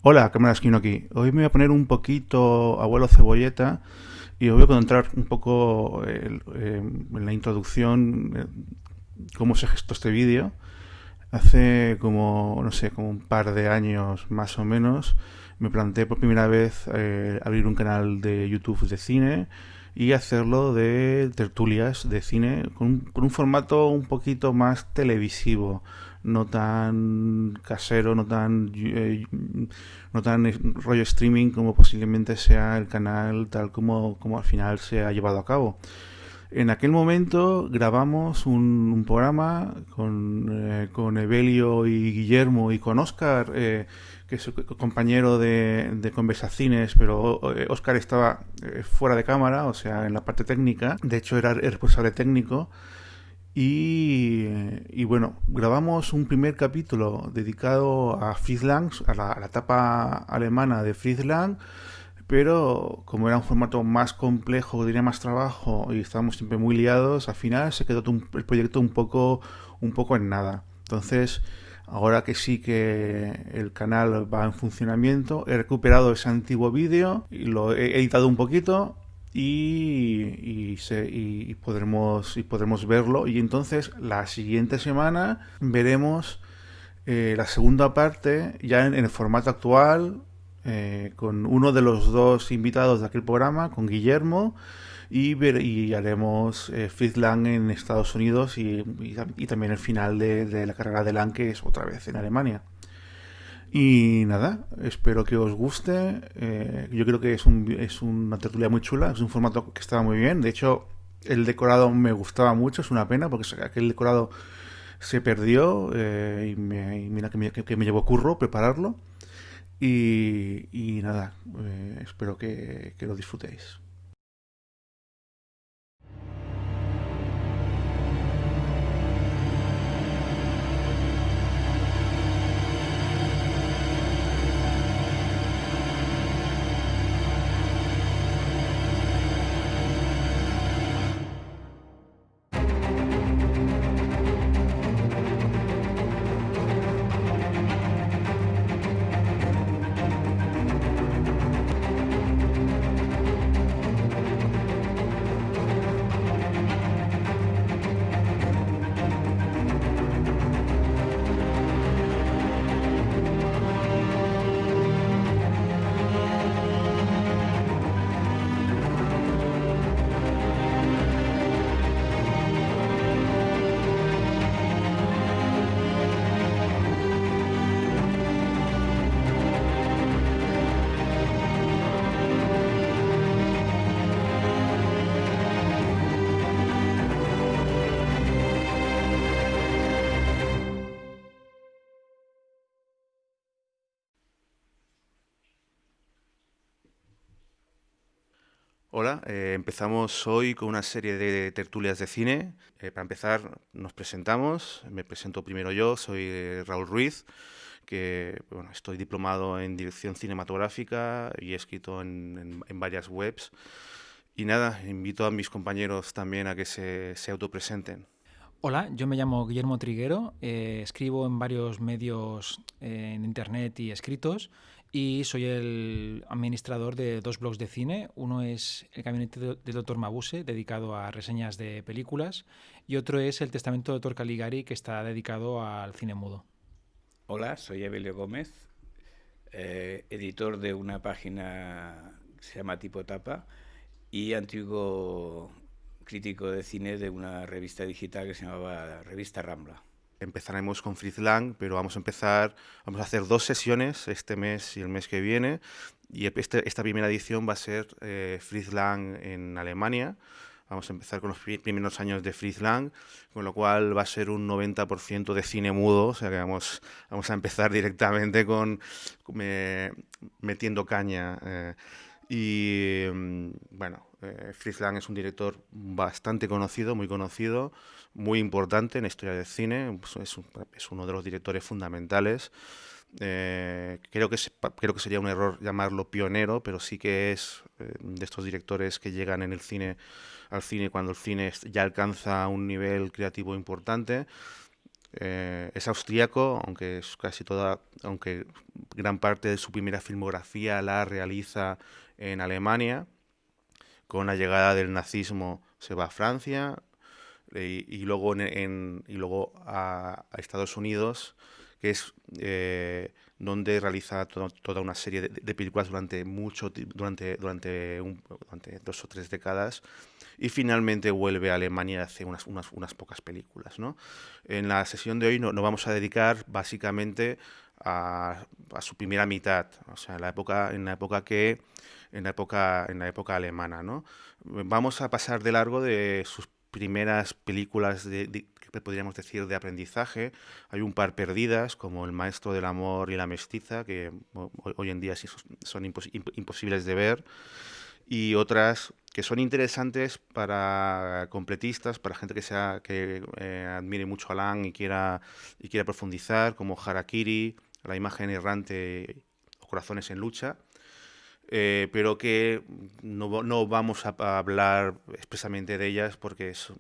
Hola, cámara esquino aquí. Hoy me voy a poner un poquito abuelo cebolleta y os voy a contar un poco en la introducción cómo se gestó este vídeo. Hace como, no sé, como un par de años más o menos, me planteé por primera vez abrir un canal de YouTube de cine y hacerlo de tertulias de cine con un formato un poquito más televisivo, no tan casero, no tan rollo streaming como posiblemente sea el canal tal como al final se ha llevado a cabo. En aquel momento grabamos un programa con Evelio y Guillermo y con Oscar, que es compañero de conversaciones, pero Oscar estaba fuera de cámara, o sea, en la parte técnica. De hecho, era el responsable técnico. Y bueno, grabamos un primer capítulo dedicado a Fritz Lang, a la etapa alemana de Fritz Lang, pero como era un formato más complejo, tenía más trabajo y estábamos siempre muy liados, al final se quedó el proyecto un poco en nada. Entonces, ahora que sí que el canal va en funcionamiento, he recuperado ese antiguo vídeo y lo he editado un poquito y podremos verlo. Y entonces la siguiente semana veremos la segunda parte ya en el formato actual, con uno de los dos invitados de aquel programa, con Guillermo, y haremos Fritz Lang en Estados Unidos y también el final de la carrera de Lang, que es otra vez en Alemania. Y nada, espero que os guste. Yo creo que es una tertulia muy chula, es un formato que estaba muy bien. De hecho, el decorado me gustaba mucho, es una pena porque aquel decorado se perdió, y mira que me llevó curro prepararlo. Y nada, espero que lo disfrutéis. Hola, empezamos hoy con una serie de tertulias de cine. Para empezar, nos presentamos. Me presento primero yo, soy Raúl Ruiz, que bueno, estoy diplomado en dirección cinematográfica y he escrito en varias webs. Y nada, invito a mis compañeros también a que se autopresenten. Hola, yo me llamo Guillermo Triguero, escribo en varios medios en internet y escritos y soy el administrador de dos blogs de cine. Uno es El Gabinete del Dr. Mabuse, dedicado a reseñas de películas, y otro es El Testamento del Dr. Caligari, que está dedicado al cine mudo. Hola, soy Evelio Gómez, editor de una página que se llama Tipo Tapa y antiguo crítico de cine de una revista digital que se llamaba Revista Rambla. Empezaremos con Fritz Lang, pero vamos a hacer dos sesiones este mes y el mes que viene. Y esta primera edición va a ser Fritz Lang en Alemania. Vamos a empezar con los primeros años de Fritz Lang, con lo cual va a ser un 90% de cine mudo, o sea que vamos a empezar directamente metiendo caña. Bueno, Fritz Lang es un director bastante conocido, muy conocido, muy importante en la historia del cine, pues es uno de los directores fundamentales. Creo que sería un error llamarlo pionero, pero sí que es de estos directores que llegan al cine cuando el cine ya alcanza un nivel creativo importante. Es austríaco, aunque gran parte de su primera filmografía la realiza en Alemania. Con la llegada del nazismo se va a Francia y luego y luego a Estados Unidos, que es donde realiza toda una serie de películas durante 2 o 3 décadas, y finalmente vuelve a Alemania y hace unas pocas películas, ¿no? En la sesión de hoy nos vamos a dedicar básicamente a su primera mitad, o sea, en la época alemana, ¿no? Vamos a pasar de largo de sus primeras películas que podríamos decir de aprendizaje. Hay un par perdidas, como El maestro del amor y La mestiza, que hoy en día sí son imposibles de ver, y otras que son interesantes para completistas, para gente que admire mucho a Lang y quiera profundizar, como Harakiri, La imagen errante o Corazones en lucha. Pero que no vamos a hablar expresamente de ellas porque son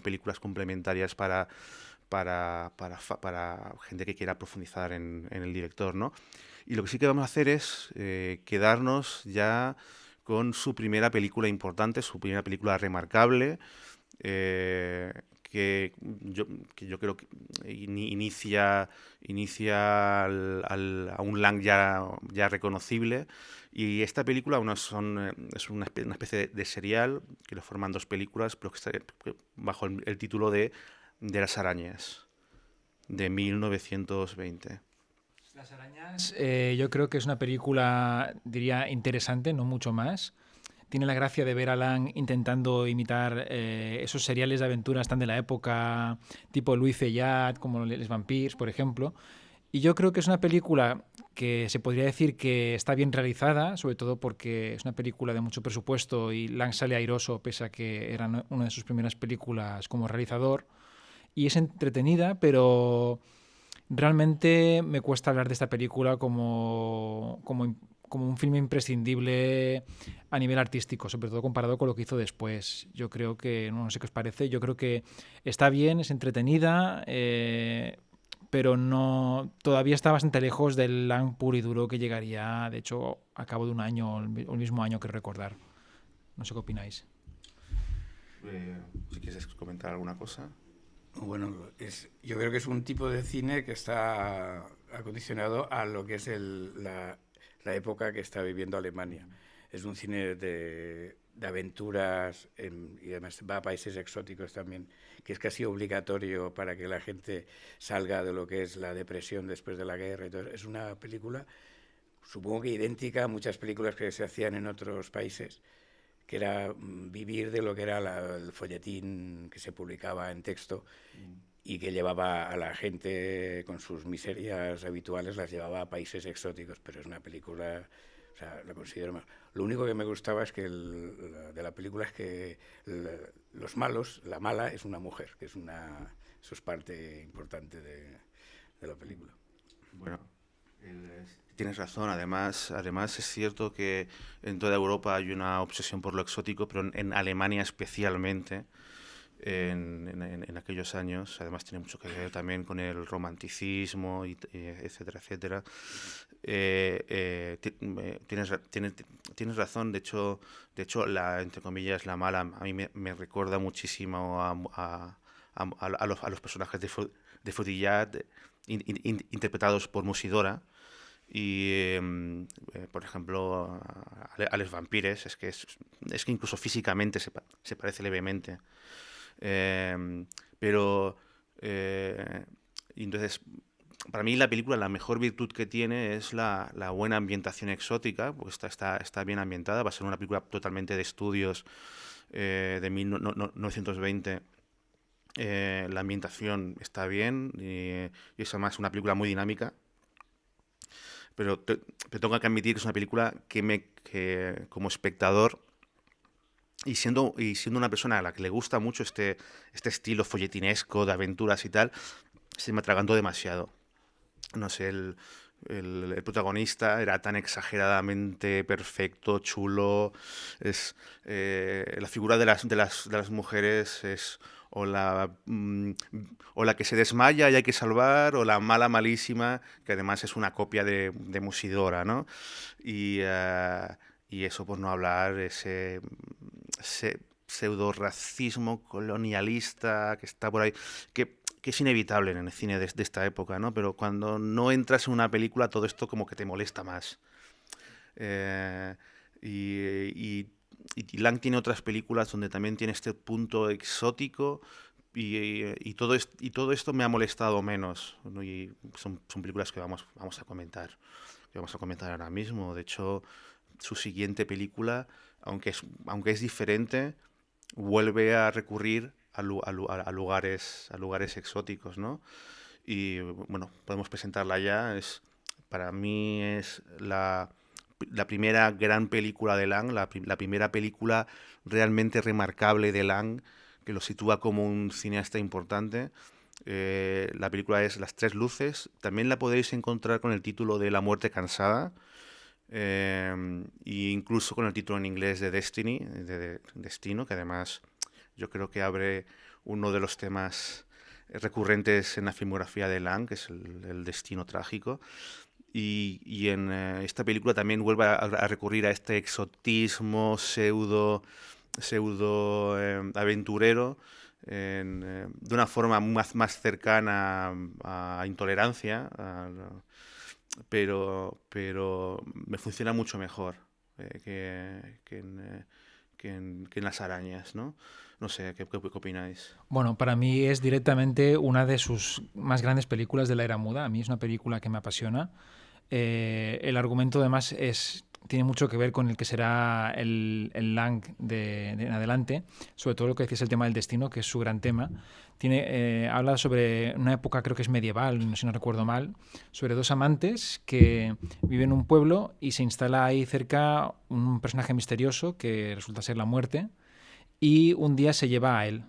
películas complementarias para gente que quiera profundizar en el director, ¿no? Y lo que sí que vamos a hacer es quedarnos ya con su primera película importante, su primera película remarcable, eh, que yo creo que inicia a un Lang ya reconocible. Y esta película es una especie de serial que lo forman 2 películas, pero que está bajo el título de Las arañas, de 1920. Las arañas, yo creo que es una película, diría, interesante, no mucho más. Tiene la gracia de ver a Lang intentando imitar esos seriales de aventuras tan de la época, tipo Louis Fayad, como Les Vampires, por ejemplo. Y yo creo que es una película que se podría decir que está bien realizada, sobre todo porque es una película de mucho presupuesto y Lang sale airoso, pese a que era una de sus primeras películas como realizador. Y es entretenida, pero realmente me cuesta hablar de esta película como un filme imprescindible a nivel artístico, sobre todo comparado con lo que hizo después. Yo creo que, no sé qué os parece, yo creo que está bien, es entretenida, pero todavía está bastante lejos del Lang puro y duro que llegaría, de hecho, a cabo de un año, el mismo año que recordar. No sé qué opináis. Si quieres comentar alguna cosa. Bueno, yo creo que es un tipo de cine que está acondicionado a lo que es la época que está viviendo Alemania. Es un cine de aventuras y además va a países exóticos también, que es casi obligatorio para que la gente salga de lo que es la depresión después de la guerra. Entonces, es una película, supongo que idéntica a muchas películas que se hacían en otros países, que era vivir de lo que era el folletín que se publicaba en texto y que llevaba a la gente con sus miserias habituales, las llevaba a países exóticos, pero es una película, o sea, la considero más. Lo único que me gustaba es que de la película es que los malos, la mala es una mujer, que eso es parte importante de la película. Bueno, tienes razón. Además es cierto que en toda Europa hay una obsesión por lo exótico, pero en Alemania especialmente, en aquellos años, además tiene mucho que ver también con el romanticismo, etcétera, etcétera. Tienes razón. De hecho, entre comillas, la mala a mí me recuerda muchísimo a los personajes de Fodillat, interpretados por Musidora. Y, por ejemplo, a Les Vampires, es que incluso físicamente se parece levemente. Pero, entonces, para mí la película, la mejor virtud que tiene es la buena ambientación exótica, porque está bien ambientada. Va a ser una película totalmente de estudios, de 1920. La ambientación está bien y es además una película muy dinámica. Pero tengo que admitir que es una película que como espectador, y siendo una persona a la que le gusta mucho este estilo folletinesco de aventuras y tal, se me atragantó demasiado. No sé, el protagonista era tan exageradamente perfecto, chulo. La figura de las mujeres es o la que se desmaya y hay que salvar, o la mala malísima, que además es una copia de Musidora, ¿no? Y eso por no hablar ese pseudo racismo colonialista que está por ahí, que es inevitable en el cine de esta época, ¿no? Pero cuando no entras en una película todo esto como que te molesta más. Eh, y Lang tiene otras películas donde también tiene este punto exótico y todo esto me ha molestado menos, ¿no? Y son películas que vamos a comentar, ahora mismo. De hecho, su siguiente película, aunque es diferente, vuelve a recurrir a lugares exóticos, ¿no? Y bueno, podemos presentarla ya. Para mí es la primera gran película de Lang, la primera película realmente remarcable de Lang, que lo sitúa como un cineasta importante. La película es Las Tres Luces. También la podéis encontrar con el título de La Muerte Cansada, e incluso con el título en inglés de Destiny, de Destino, que además yo creo que abre uno de los temas recurrentes en la filmografía de Lang, que es el destino trágico. Y en esta película también vuelve a recurrir a este exotismo pseudo aventurero, de una forma más cercana a intolerancia, pero me funciona mucho mejor que en Las Arañas, ¿no? No sé, ¿qué opináis? Bueno, para mí es directamente una de sus más grandes películas de la era muda. A mí es una película que me apasiona. El argumento además tiene mucho que ver con el que será el Lang en adelante, sobre todo lo que decís, el tema del destino, que es su gran tema. Habla sobre una época, creo que es medieval, si no recuerdo mal, sobre dos amantes que viven en un pueblo y se instala ahí cerca un personaje misterioso que resulta ser la muerte, y un día se lleva a él.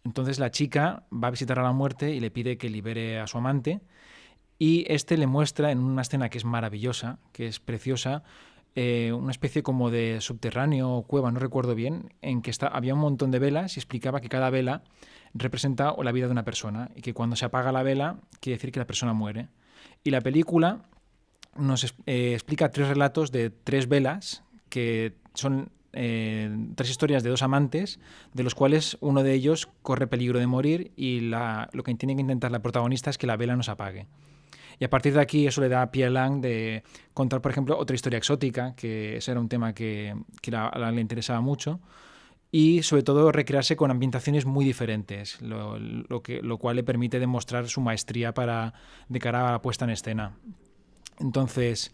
Entonces la chica va a visitar a la muerte y le pide que libere a su amante, y este le muestra en una escena que es maravillosa, que es preciosa, una especie como de subterráneo o cueva, no recuerdo bien, en que había un montón de velas y explicaba que cada vela representa la vida de una persona y que cuando se apaga la vela quiere decir que la persona muere. Y la película nos explica tres relatos de tres velas que son tres historias de dos amantes, de los cuales uno de ellos corre peligro de morir y lo que tiene que intentar la protagonista es que la vela no se apague. Y a partir de aquí eso le da pie a Lang de contar, por ejemplo, otra historia exótica, que ese era un tema que le interesaba mucho, y sobre todo recrearse con ambientaciones muy diferentes, lo cual le permite demostrar su maestría de cara a la puesta en escena. Entonces,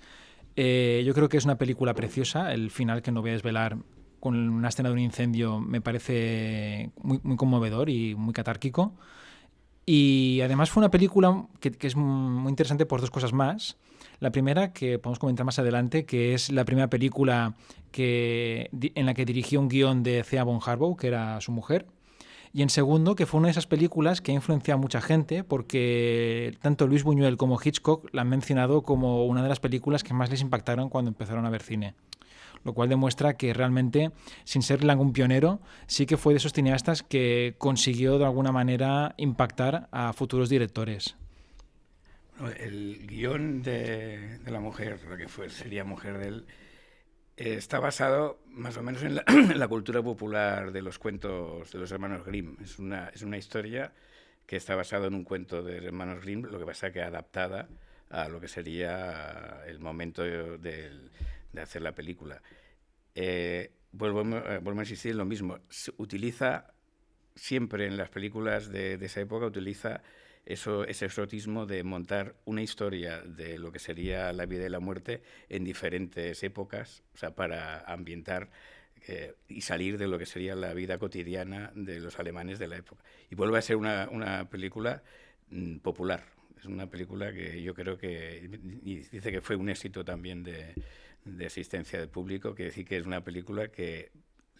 yo creo que es una película preciosa. El final, que no voy a desvelar, con una escena de un incendio, me parece muy, muy conmovedor y muy catárquico. Y además fue una película que es muy interesante por dos cosas más. La primera, que podemos comentar más adelante, que es la primera película en la que dirigió un guión de Thea von Harbou, que era su mujer. Y en segundo, que fue una de esas películas que ha influenciado a mucha gente, porque tanto Luis Buñuel como Hitchcock la han mencionado como una de las películas que más les impactaron cuando empezaron a ver cine. Lo cual demuestra que realmente, sin ser Lang un pionero, sí que fue de esos cineastas que consiguió de alguna manera impactar a futuros directores. El guión de la mujer, lo que sería mujer de él, está basado más o menos en la cultura popular de los cuentos de los hermanos Grimm. Es una historia que está basada en un cuento de los hermanos Grimm, lo que pasa que adaptada a lo que sería el momento de hacer la película. Vuelvo a insistir en lo mismo. Se utiliza siempre en las películas de esa época, utiliza ese exotismo de montar una historia de lo que sería la vida y la muerte en diferentes épocas, o sea, para ambientar y salir de lo que sería la vida cotidiana de los alemanes de la época. Y vuelve a ser una película popular. Es una película que yo creo que, y dice que fue un éxito también de asistencia del público, que decir que es una película que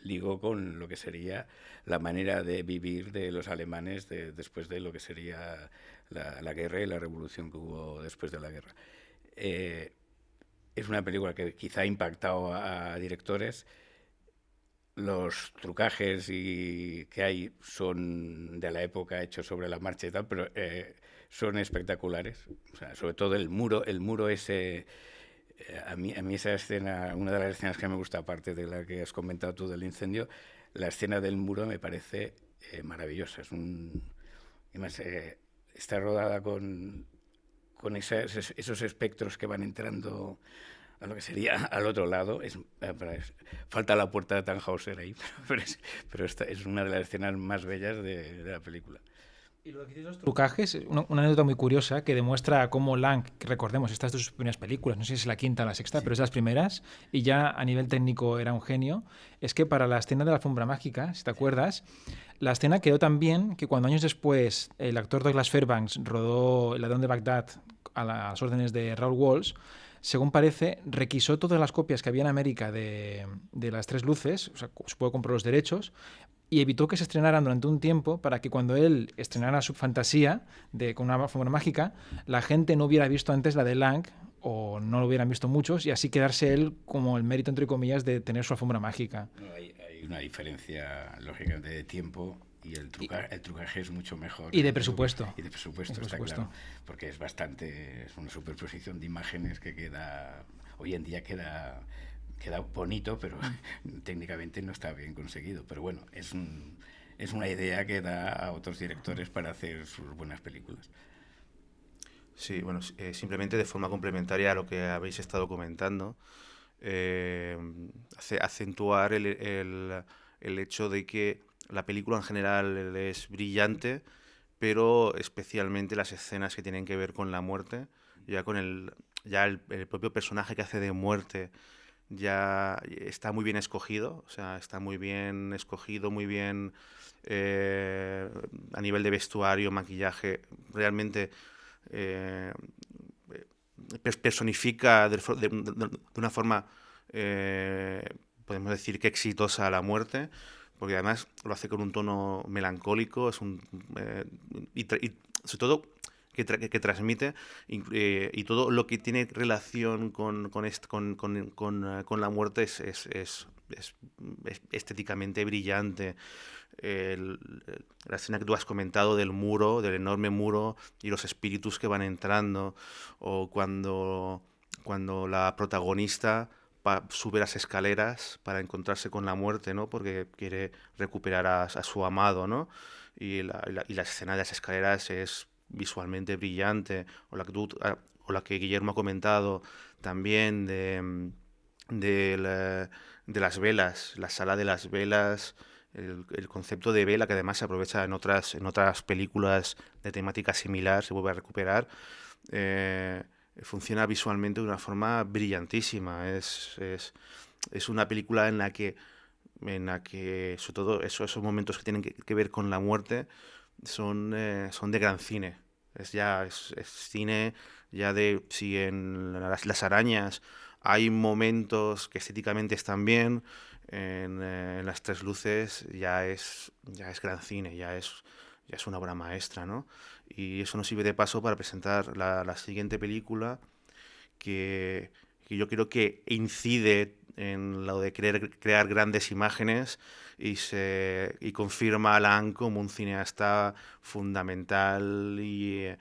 ligó con lo que sería la manera de vivir de los alemanes después de lo que sería la guerra y la revolución que hubo después de la guerra. Es una película que quizá ha impactado a directores. los trucajes que hay son de la época, hechos sobre la marcha y tal, pero son espectaculares. O sea, sobre todo el muro ese. A mí esa escena, una de las escenas que me gusta, aparte de la que has comentado tú del incendio, la escena del muro me parece maravillosa. Además, está rodada con esos espectros que van entrando a lo que sería al otro lado. Falta la puerta de Tannhäuser ahí, pero esta es una de las escenas más bellas de la película. Y lo que dices de los trucajes, una anécdota muy curiosa que demuestra cómo Lang, que recordemos, esta es de sus primeras películas, no sé si es la quinta o la sexta, sí, pero es de las primeras, y ya a nivel técnico era un genio, es que para la escena de la alfombra mágica, si te acuerdas, la escena quedó tan bien que cuando años después el actor Douglas Fairbanks rodó El ladrón de Bagdad a las órdenes de Raoul Walsh, según parece, requisó todas las copias que había en América de las tres luces, o sea, supongo que compró los derechos, y evitó que se estrenaran durante un tiempo para que cuando él estrenara su fantasía con una alfombra mágica, la gente no hubiera visto antes la de Lang, o no lo hubieran visto muchos, y así quedarse él como el mérito, entre comillas, de tener su alfombra mágica. No, hay una diferencia, lógicamente, de tiempo, y el trucaje es mucho mejor. Y de presupuesto. Y de presupuesto, está claro. Porque es una superposición de imágenes que hoy en día queda bonito, pero técnicamente no está bien conseguido. Pero bueno, es una idea que da a otros directores para hacer sus buenas películas. Sí, bueno, simplemente de forma complementaria a lo que habéis estado comentando, acentuar el hecho de que la película en general es brillante, pero especialmente las escenas que tienen que ver con la muerte, ya con el propio personaje que hace de muerte ya está muy bien escogido, o sea, está muy bien escogido, muy bien a nivel de vestuario, maquillaje, realmente personifica de una forma, podemos decir que exitosa, la muerte, porque además lo hace con un tono melancólico, y sobre todo que transmite, y todo lo que tiene relación con la muerte es estéticamente brillante. La escena que tú has comentado del muro, del enorme muro, y los espíritus que van entrando, o cuando la protagonista sube las escaleras para encontrarse con la muerte, ¿no? Porque quiere recuperar a su amado, ¿no? Y la escena de las escaleras es visualmente brillante, o la que Guillermo ha comentado también de las velas, la sala de las velas, el concepto de vela, que además se aprovecha en otras películas de temática similar, se vuelve a recuperar. Funciona visualmente de una forma brillantísima. Es una película en la que sobre todo esos momentos que tienen que ver con la muerte son de gran cine. Es cine ya de... Si en las arañas hay momentos que estéticamente están bien, en las tres luces ya es gran cine, ya es una obra maestra, ¿no? Y eso nos sirve de paso para presentar la siguiente película, que yo creo que incide en lo de querer crear grandes imágenes y confirma a Lang como un cineasta fundamental, y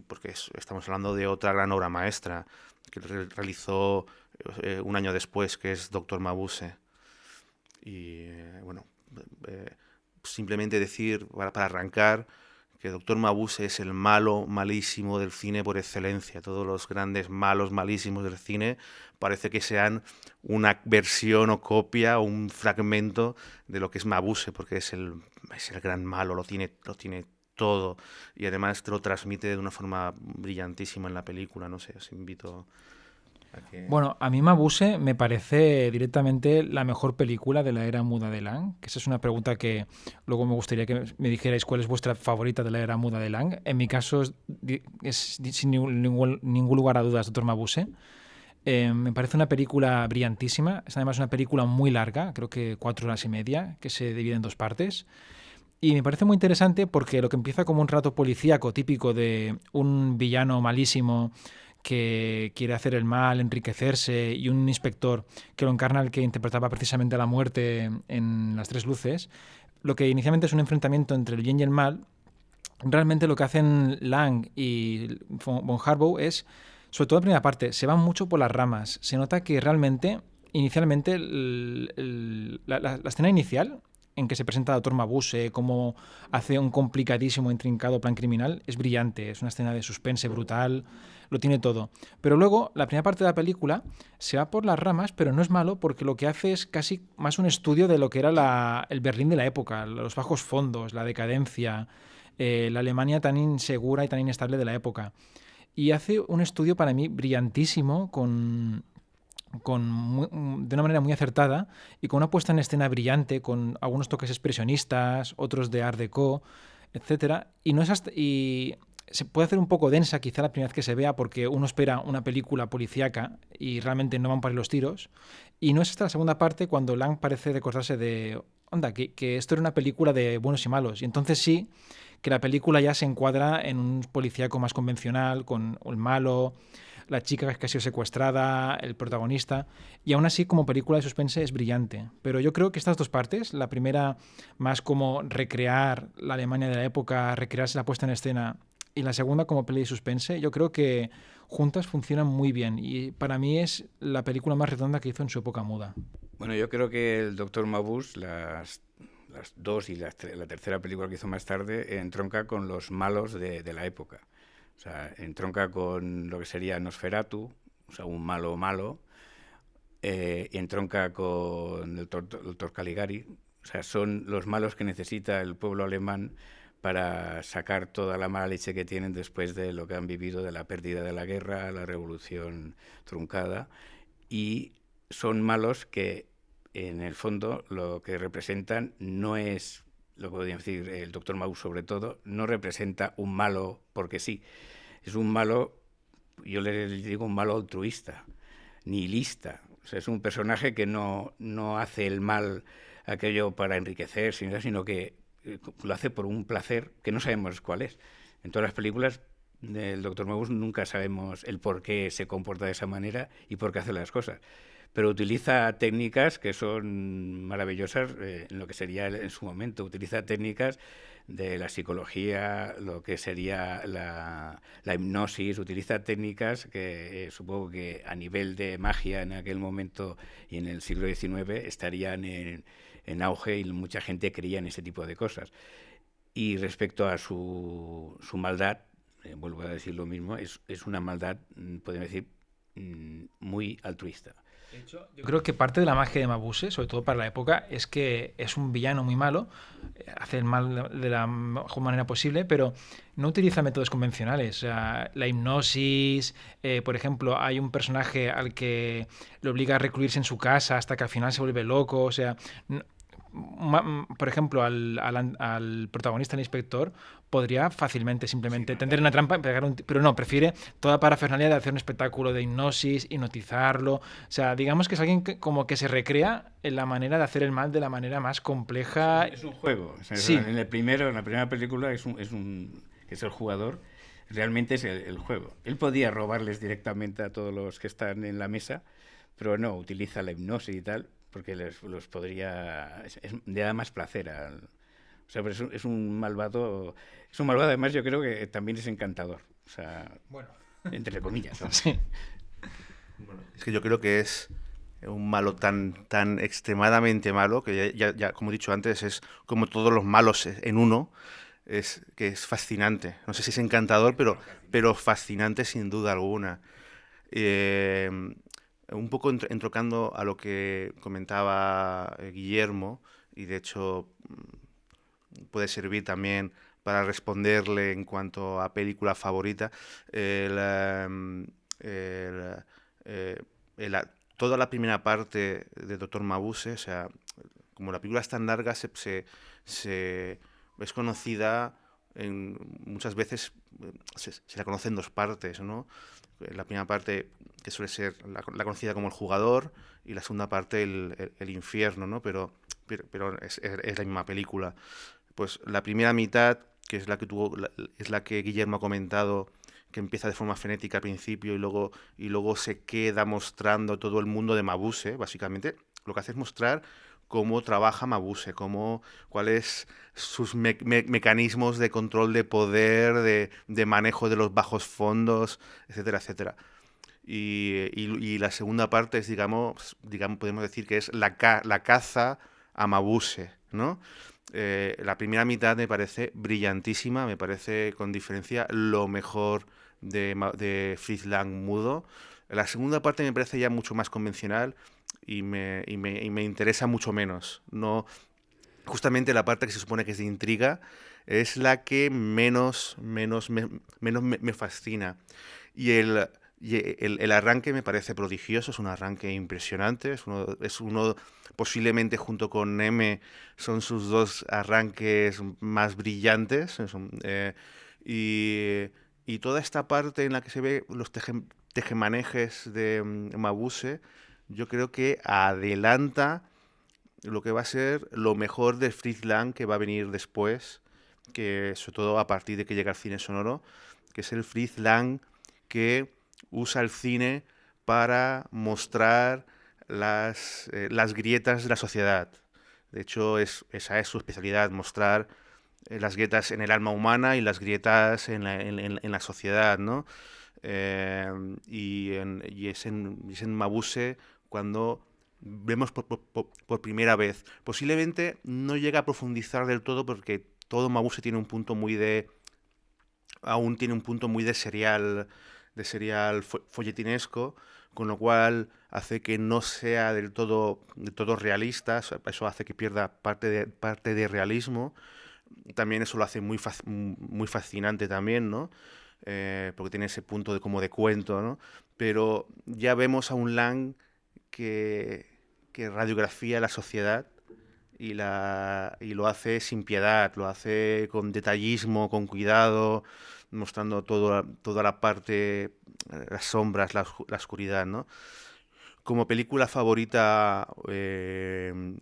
porque estamos hablando de otra gran obra maestra que realizó un año después, que es Doctor Mabuse. Y bueno, simplemente decir, para arrancar, que Doctor Mabuse es el malo malísimo del cine por excelencia. Todos los grandes malos malísimos del cine parece que sean una versión o copia o un fragmento de lo que es Mabuse, porque es el gran malo, lo tiene todo, y además te lo transmite de una forma brillantísima en la película. No sé, os invito a que... Bueno, a mí Mabuse me parece directamente la mejor película de la era muda de Lang, que esa es una pregunta que luego me gustaría que me dijerais cuál es vuestra favorita de la era muda de Lang. En mi caso es sin ningún lugar a dudas Doctor Mabuse. Me parece una película brillantísima. Es además una película muy larga, creo que 4 horas y media, que se divide en 2 partes. Y me parece muy interesante porque lo que empieza como un relato policíaco típico de un villano malísimo que quiere hacer el mal, enriquecerse, y un inspector que lo encarna el que interpretaba precisamente a la muerte en Las Tres Luces, lo que inicialmente es un enfrentamiento entre el bien y el mal, realmente lo que hacen Lang y von Harbour es, sobre todo la primera parte, se van mucho por las ramas. Se nota que realmente, inicialmente, la escena inicial en que se presenta a Dr. Mabuse, cómo hace un complicadísimo, intrincado plan criminal, es brillante. Es una escena de suspense brutal, lo tiene todo. Pero luego, la primera parte de la película se va por las ramas, pero no es malo porque lo que hace es casi más un estudio de lo que era el Berlín de la época, los bajos fondos, la decadencia, la Alemania tan insegura y tan inestable de la época. Y hace un estudio para mí brillantísimo, de una manera muy acertada y con una puesta en escena brillante, con algunos toques expresionistas, otros de Art Deco, etcétera. Y no es y se puede hacer un poco densa quizá la primera vez que se vea porque uno espera una película policíaca y realmente no van por ahí los tiros. Y no es hasta la segunda parte cuando Lang parece recordarse de onda, que esto era una película de buenos y malos. Y entonces sí que la película ya se encuadra en un policíaco más convencional, con el malo, la chica que ha sido secuestrada, el protagonista, y aún así como película de suspense es brillante. Pero yo creo que estas dos partes, la primera más como recrear la Alemania de la época, recrearse la puesta en escena, y la segunda como peli de suspense, yo creo que juntas funcionan muy bien, y para mí es la película más redonda que hizo en su época muda. Bueno, yo creo que el Dr. Mabuse, las dos y la tercera película que hizo más tarde, entronca con los malos de la época. O sea, entronca con lo que sería Nosferatu, o sea, un malo malo, y entronca con el doctor Caligari. O sea, son los malos que necesita el pueblo alemán para sacar toda la mala leche que tienen después de lo que han vivido, de la pérdida de la guerra, la revolución truncada. Y son malos que, en el fondo, lo que representan no es, lo que podría decir el doctor Mabuse sobre todo, no representa un malo porque sí. Es un malo, yo le digo un malo altruista, nihilista. O sea, es un personaje que no hace el mal aquello para enriquecer, sino que lo hace por un placer que no sabemos cuál es. En todas las películas del Dr. Mabuse nunca sabemos el por qué se comporta de esa manera y por qué hace las cosas. Pero utiliza técnicas que son maravillosas en lo que sería en su momento. Utiliza técnicas de la psicología, lo que sería la hipnosis, utiliza técnicas que supongo que a nivel de magia en aquel momento y en el siglo XIX estarían en auge y mucha gente creía en ese tipo de cosas. Y respecto a su maldad, vuelvo a decir lo mismo, es una maldad, podemos decir, muy altruista. De hecho, yo creo que parte de la magia de Mabuse, sobre todo para la época, es que es un villano muy malo, hace el mal de la mejor manera posible, pero no utiliza métodos convencionales. O sea, la hipnosis, por ejemplo, hay un personaje al que le obliga a recluirse en su casa hasta que al final se vuelve loco. O sea, por ejemplo, al protagonista, el inspector, podría fácilmente simplemente tender una trampa y pegar pero no, prefiere toda parafernalia de hacer un espectáculo de hipnosis, hipnotizarlo. O sea, digamos que es alguien que como que se recrea en la manera de hacer el mal de la manera más compleja. Es un juego. O sea, sí. En la primera película que es el jugador, realmente es el juego. Él podía robarles directamente a todos los que están en la mesa, pero no, utiliza la hipnosis y tal, porque los podría... le da más placer al... O sea, pero es un malvado... Es un malvado, además, yo creo que también es encantador. O sea, bueno, entre comillas, ¿no? Sí. Bueno, es que yo creo que es un malo tan extremadamente malo, que ya, como he dicho antes, es como todos los malos en uno, que es fascinante. No sé si es encantador, pero fascinante sin duda alguna. Un poco entrocando a lo que comentaba Guillermo, y de hecho puede servir también para responderle en cuanto a película favorita, toda la primera parte de Dr. Mabuse, o sea, como la película es tan larga, es conocida, muchas veces se la conoce en dos partes, ¿no? La primera parte, que suele ser la conocida como El jugador, y la segunda parte, el infierno, ¿no? Pero es la misma película. Pues la primera mitad, que es la que Guillermo ha comentado, que empieza de forma frenética al principio y luego se queda mostrando todo el mundo de Mabuse, básicamente. Lo que hace es mostrar cómo trabaja Mabuse, cuáles sus mecanismos de control de poder, de manejo de los bajos fondos, etcétera, etcétera. Y la segunda parte es, digamos, podemos decir que es la caza a Mabuse, ¿no? La primera mitad me parece brillantísima, me parece con diferencia lo mejor de Fritz Lang mudo. La segunda parte me parece ya mucho más convencional y me interesa mucho menos. No, justamente la parte que se supone que es de intriga es la que menos me fascina. Y el arranque me parece prodigioso, es un arranque impresionante, es uno posiblemente junto con M son sus dos arranques más brillantes. Y, y toda esta parte en la que se ve los tejemanejes de Mabuse, yo creo que adelanta lo que va a ser lo mejor de Fritz Lang que va a venir después, que sobre todo a partir de que llega al cine sonoro, que es el Fritz Lang que usa el cine para mostrar las grietas de la sociedad. De hecho, esa es su especialidad, mostrar las grietas en el alma humana y las grietas en la sociedad, ¿no? Y es en Mabuse cuando vemos por primera vez. Posiblemente no llega a profundizar del todo porque todo Mabuse tiene un punto muy de... aún tiene un punto muy de serial folletinesco, con lo cual hace que no sea del todo realista, eso hace que pierda parte de realismo. También eso lo hace muy fascinante también, ¿no? Porque tiene ese punto como de cuento, ¿no? Pero ya vemos a un Lang que radiografía la sociedad y lo hace sin piedad, lo hace con detallismo, con cuidado, mostrando toda la parte, las sombras, la oscuridad, ¿no? Como película favorita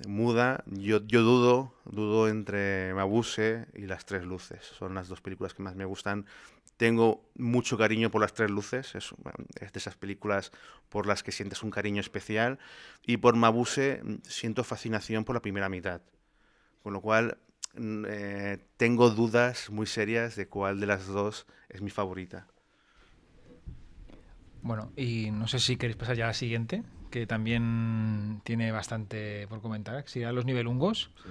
muda, yo dudo entre Mabuse y Las Tres Luces. Son las dos películas que más me gustan. Tengo mucho cariño por Las Tres Luces. Es de esas películas por las que sientes un cariño especial. Y por Mabuse siento fascinación por la primera mitad. Con lo cual tengo dudas muy serias de cuál de las dos es mi favorita. Bueno, y no sé si queréis pasar ya a la siguiente, que también tiene bastante por comentar, que sería Los Nivelungos. Sí.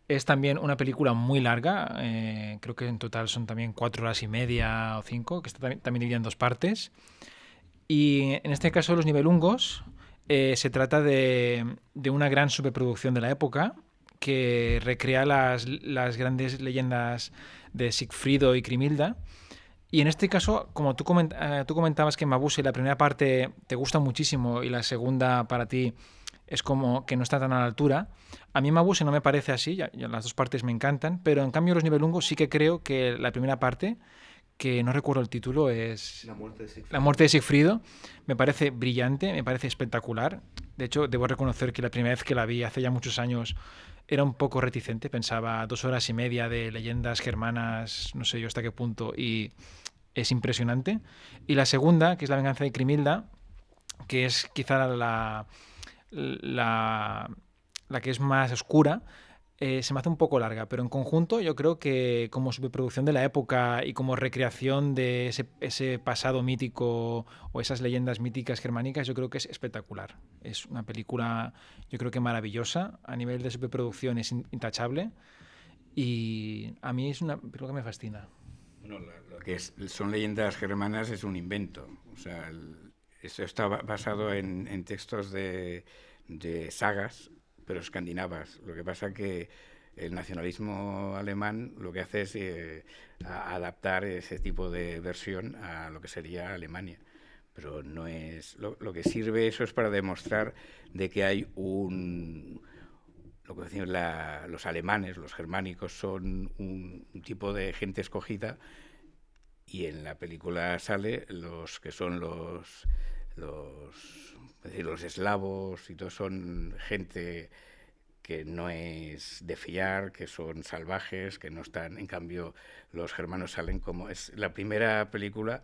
Es también una película muy larga, creo que en total son también 4 horas y media o 5, que está también dividida en dos partes. Y en este caso, Los Nivelungos, se trata de una gran superproducción de la época que recrea las grandes leyendas de Sigfrido y Grimilda. Y en este caso, como tú comentabas que Mabuse la primera parte te gusta muchísimo y la segunda para ti es como que no está tan a la altura, a mí Mabuse no me parece así, ya las dos partes me encantan, pero en cambio Los Nivelungos sí que creo que la primera parte, que no recuerdo el título, es La muerte de Sigfrido. La muerte de Sigfrido, me parece brillante, me parece espectacular. De hecho, debo reconocer que la primera vez que la vi hace ya muchos años era un poco reticente, pensaba 2 horas y media de leyendas germanas, no sé yo hasta qué punto, y es impresionante. Y la segunda, que es La venganza de Grimilda, que es quizá la, la que es más oscura, se me hace un poco larga, pero en conjunto yo creo que como superproducción de la época y como recreación de ese pasado mítico o esas leyendas míticas germánicas, yo creo que es espectacular. Es una película, yo creo que maravillosa, a nivel de superproducción es intachable y a mí es una película que me fascina. Bueno, lo que son leyendas germanas es un invento. O sea, eso está basado en textos de sagas, pero escandinavas. Lo que pasa que el nacionalismo alemán lo que hace es adaptar ese tipo de versión a lo que sería Alemania. Pero no es... Lo que sirve eso es para demostrar de que hay lo que decimos los alemanes, los germánicos, son un tipo de gente escogida, y en la película sale los que son los eslavos y todo, son gente que no es de fiar, que son salvajes, que no están. En cambio, los germanos salen como... Es la primera película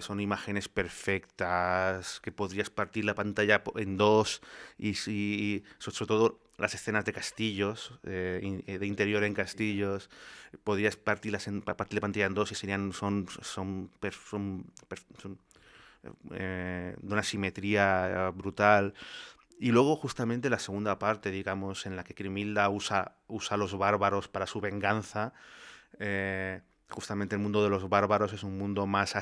son imágenes perfectas, que podrías partir la pantalla en dos sobre todo las escenas de castillos, de interior en castillos, podrías partir la pantalla en dos y son de una simetría brutal. Y luego justamente la segunda parte, digamos, en la que Grimilda usa a los bárbaros para su venganza. Justamente el mundo de los bárbaros es un mundo más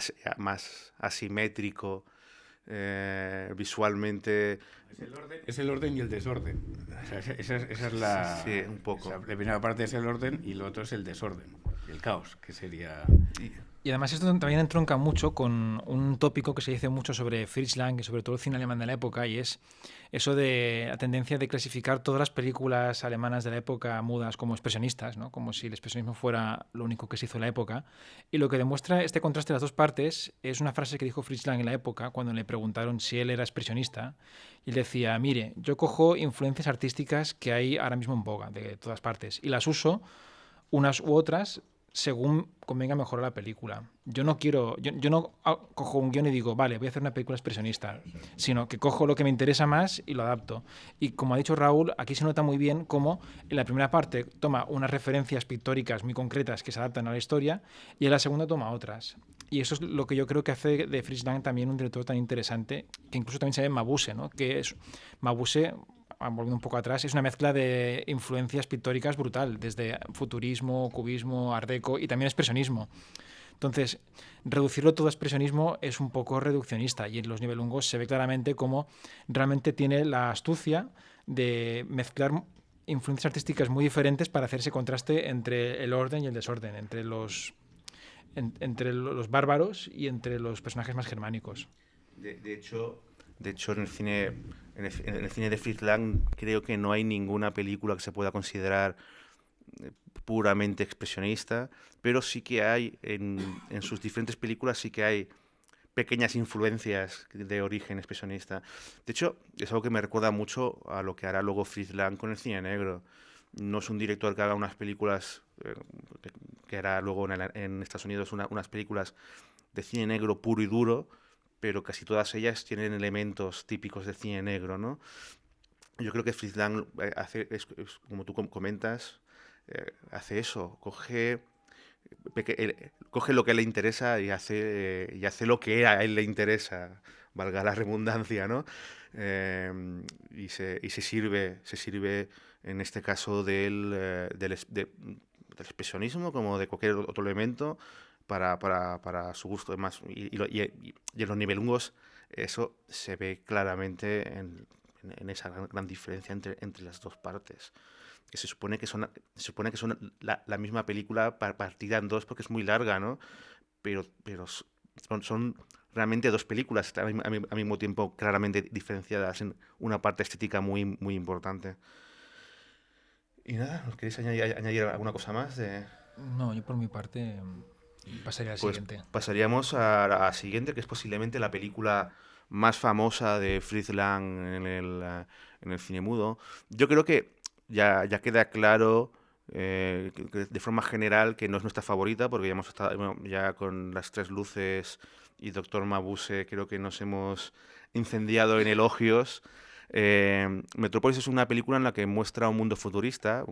asimétrico, visualmente. Es el orden y el desorden. O sea, esa es la... Sí, un poco. La primera parte es el orden y lo otro es el desorden, el caos, que sería... Y además esto también entronca mucho con un tópico que se dice mucho sobre Fritz Lang y sobre todo el cine alemán de la época, y es eso de la tendencia de clasificar todas las películas alemanas de la época mudas como expresionistas, ¿no? Como si el expresionismo fuera lo único que se hizo en la época. Y lo que demuestra este contraste de las dos partes es una frase que dijo Fritz Lang en la época cuando le preguntaron si él era expresionista. Y él decía, mire, yo cojo influencias artísticas que hay ahora mismo en boga de todas partes y las uso unas u otras según convenga mejor a la película. Yo no cojo un guión y digo, vale, voy a hacer una película expresionista, sino que cojo lo que me interesa más y lo adapto. Y como ha dicho Raúl, aquí se nota muy bien cómo en la primera parte toma unas referencias pictóricas muy concretas que se adaptan a la historia y en la segunda toma otras. Y eso es lo que yo creo que hace de Fritz Lang también un director tan interesante, que incluso también se ve en Mabuse, ¿no? Que es Mabuse, volviendo un poco atrás, es una mezcla de influencias pictóricas brutal, desde futurismo, cubismo, art deco y también expresionismo. Entonces, reducirlo todo a expresionismo es un poco reduccionista y en Los Nibelungos se ve claramente cómo realmente tiene la astucia de mezclar influencias artísticas muy diferentes para hacer ese contraste entre el orden y el desorden, entre los bárbaros y entre los personajes más germánicos. De hecho, en el cine de Fritz Lang creo que no hay ninguna película que se pueda considerar puramente expresionista, pero sí que hay en sus diferentes películas sí que hay pequeñas influencias de origen expresionista. De hecho, es algo que me recuerda mucho a lo que hará luego Fritz Lang con el cine negro. No es un director que haga unas películas que hará luego en Estados Unidos unas películas de cine negro puro y duro, pero casi todas ellas tienen elementos típicos de cine negro, ¿no? Yo creo que Fritz Lang como tú comentas, hace eso, coge lo que le interesa y hace lo que a él le interesa, valga la redundancia, ¿no? Se sirve en este caso del expresionismo como de cualquier otro elemento para su gusto. Además, y en Los Nibelungos eso se ve claramente en esa gran diferencia entre las dos partes. Que se supone que son la misma película partida en dos porque es muy larga, ¿no? Pero son realmente dos películas al mismo tiempo claramente diferenciadas en una parte estética muy, muy importante. Y nada, ¿os queréis añadir alguna cosa más? No, yo por mi parte pasaría al Pues siguiente. pasaríamos a la siguiente, que es posiblemente la película más famosa de Fritz Lang en el cine mudo. Yo creo que ya queda claro que de forma general que no es nuestra favorita, porque ya hemos estado ya con Las Tres Luces y Doctor Mabuse, creo que nos hemos incendiado en elogios. Metrópolis es una película en la que muestra un mundo futurista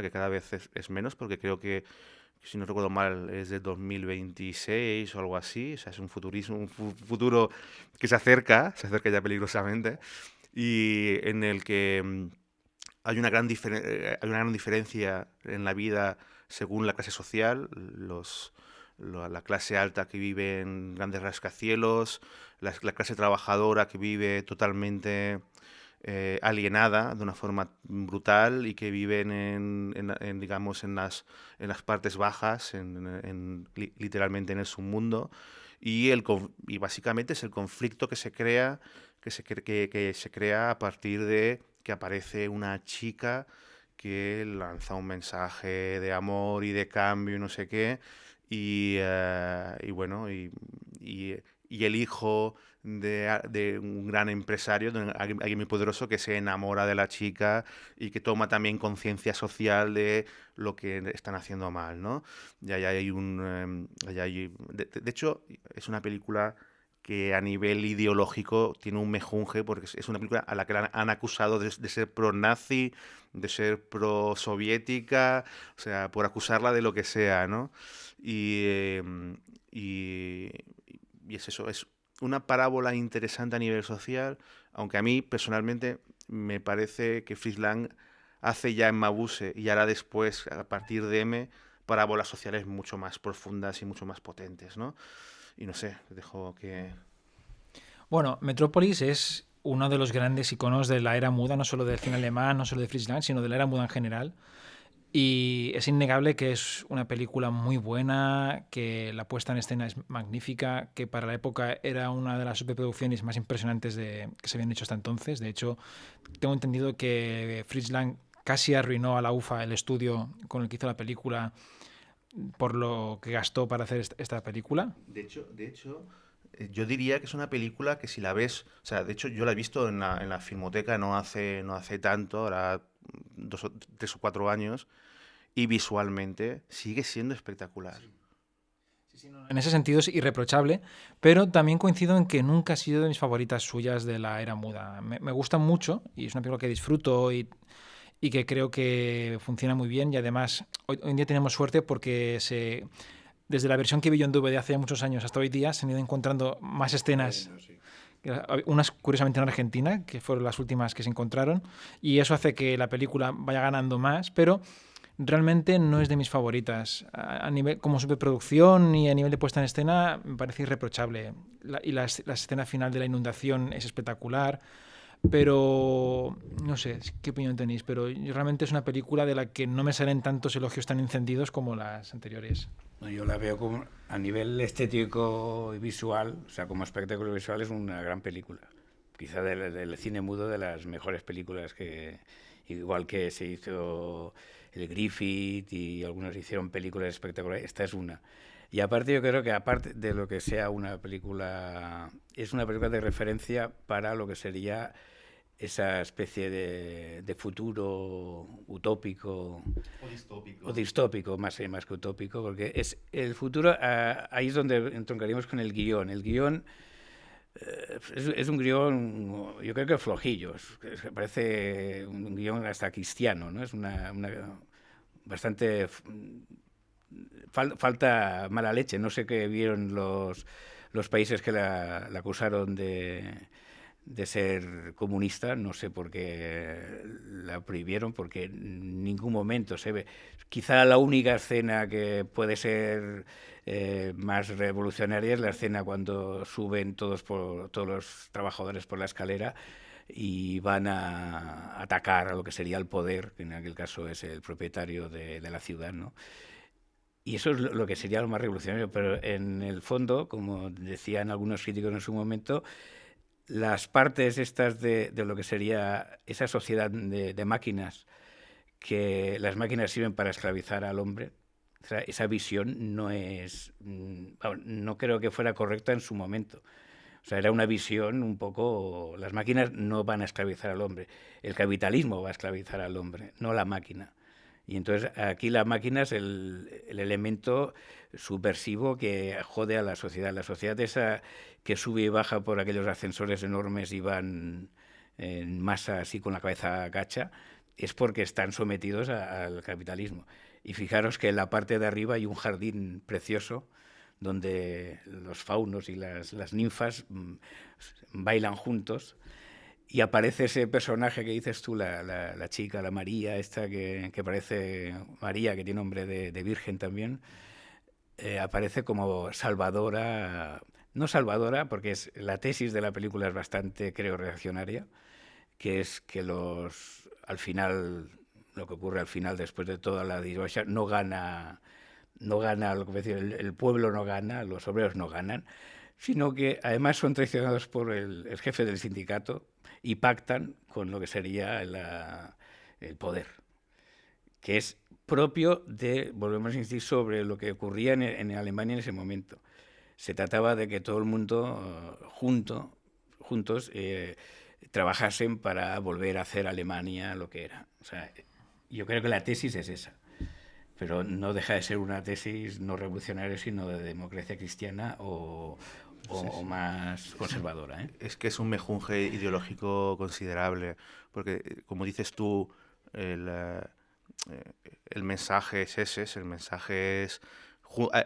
que cada vez es menos, porque creo que, si no recuerdo mal, es de 2026 o algo así. O sea, es un futuro que se acerca ya peligrosamente, y en el que hay una gran diferencia en la vida según la clase social. La clase alta que vive en grandes rascacielos, la clase trabajadora que vive totalmente alienada de una forma brutal y que viven digamos, en las partes bajas, literalmente en el submundo. Y básicamente es el conflicto que se crea, que se crea a partir de que aparece una chica que lanza un mensaje de amor y de cambio y no sé qué, y bueno, y y el hijo de un gran empresario, de alguien muy poderoso que se enamora de la chica y que toma también conciencia social de lo que están haciendo mal, ¿no? Y ahí hay de hecho, es una película que a nivel ideológico tiene un mejunje, porque es una película a la que han acusado de ser pro-nazi, de ser pro-soviética, o sea, por acusarla de lo que sea, ¿no? Y, y, y es eso, es una parábola interesante a nivel social, aunque a mí personalmente me parece que Fritz Lang hace ya en Mabuse y hará después, a partir de M, parábolas sociales mucho más profundas y mucho más potentes, ¿no? Y no sé, dejo que... Bueno, Metrópolis es uno de los grandes iconos de la era muda, no solo del cine alemán, no solo de Fritz Lang, sino de la era muda en general. Y es innegable que es una película muy buena, que la puesta en escena es magnífica, que para la época era una de las superproducciones más impresionantes que se habían hecho hasta entonces. De hecho, tengo entendido que Fritz Lang casi arruinó a la UFA, el estudio con el que hizo la película, por lo que gastó para hacer esta película. De hecho, yo diría que es una película que si la ves, o sea, de hecho yo la he visto en la Filmoteca no hace tanto, ahora 3 o 4 años, y visualmente sigue siendo espectacular. En ese sentido es irreprochable, pero también coincido en que nunca ha sido de mis favoritas suyas de la era muda. Me gusta mucho y es una película que disfruto y que creo que funciona muy bien, y además hoy en día tenemos suerte porque desde la versión que vi yo en DVD hace ya muchos años hasta hoy día se han ido encontrando más escenas, unas curiosamente en Argentina, que fueron las últimas que se encontraron, y eso hace que la película vaya ganando más, pero realmente no es de mis favoritas. A nivel, como superproducción y a nivel de puesta en escena me parece irreprochable. La escena final de la inundación es espectacular, pero no sé qué opinión tenéis, pero realmente es una película de la que no me salen tantos elogios tan encendidos como las anteriores. Yo la veo como a nivel estético y visual, o sea, como espectáculo visual es una gran película. Quizá del cine mudo de las mejores películas que, igual que se hizo el Griffith y algunos hicieron películas espectaculares, esta es una. Y aparte yo creo que aparte de lo que sea una película, es una película de referencia para lo que sería esa especie de futuro utópico o distópico más que utópico, porque es el futuro, ahí es donde entroncaríamos con el guión. El guión es un guión, yo creo que flojillo, parece un guión hasta cristiano, ¿no? Es una bastante... falta mala leche, no sé qué vieron los países que la acusaron de ser comunista, no sé por qué la prohibieron, porque en ningún momento se ve. Quizá la única escena que puede ser más revolucionaria es la escena cuando suben todos los trabajadores por la escalera y van a atacar a lo que sería el poder, que en aquel caso es el propietario de la ciudad, ¿no? Y eso es lo que sería lo más revolucionario, pero en el fondo, como decían algunos críticos en su momento, las partes estas de lo que sería esa sociedad de máquinas, que las máquinas sirven para esclavizar al hombre, o sea, esa visión no creo que fuera correcta en su momento. O sea, era una visión un poco... Las máquinas no van a esclavizar al hombre, el capitalismo va a esclavizar al hombre, no la máquina. Y entonces aquí la máquina es el elemento subversivo que jode a la sociedad. La sociedad esa que sube y baja por aquellos ascensores enormes y van en masa así con la cabeza gacha, es porque están sometidos al capitalismo. Y fijaros que en la parte de arriba hay un jardín precioso donde los faunos y las ninfas bailan juntos. Y aparece ese personaje que dices tú, la chica, la María, esta que parece María, que tiene nombre de virgen también, aparece como salvadora, no salvadora, porque la tesis de la película es bastante, creo, reaccionaria, que es que al final, lo que ocurre al final, después de toda la desgracia, no gana lo que decir, el pueblo no gana, los obreros no ganan, sino que además son traicionados por el jefe del sindicato y pactan con lo que sería el poder, que es propio de, volvemos a insistir, sobre lo que ocurría en Alemania en ese momento. Se trataba de que todo el mundo juntos trabajasen para volver a hacer Alemania lo que era. O sea, yo creo que la tesis es esa, pero no deja de ser una tesis no revolucionaria, sino de democracia cristiana o más conservadora. Es que es un mejunje ideológico considerable, porque, como dices tú, el, eh, el mensaje es ese, el mensaje es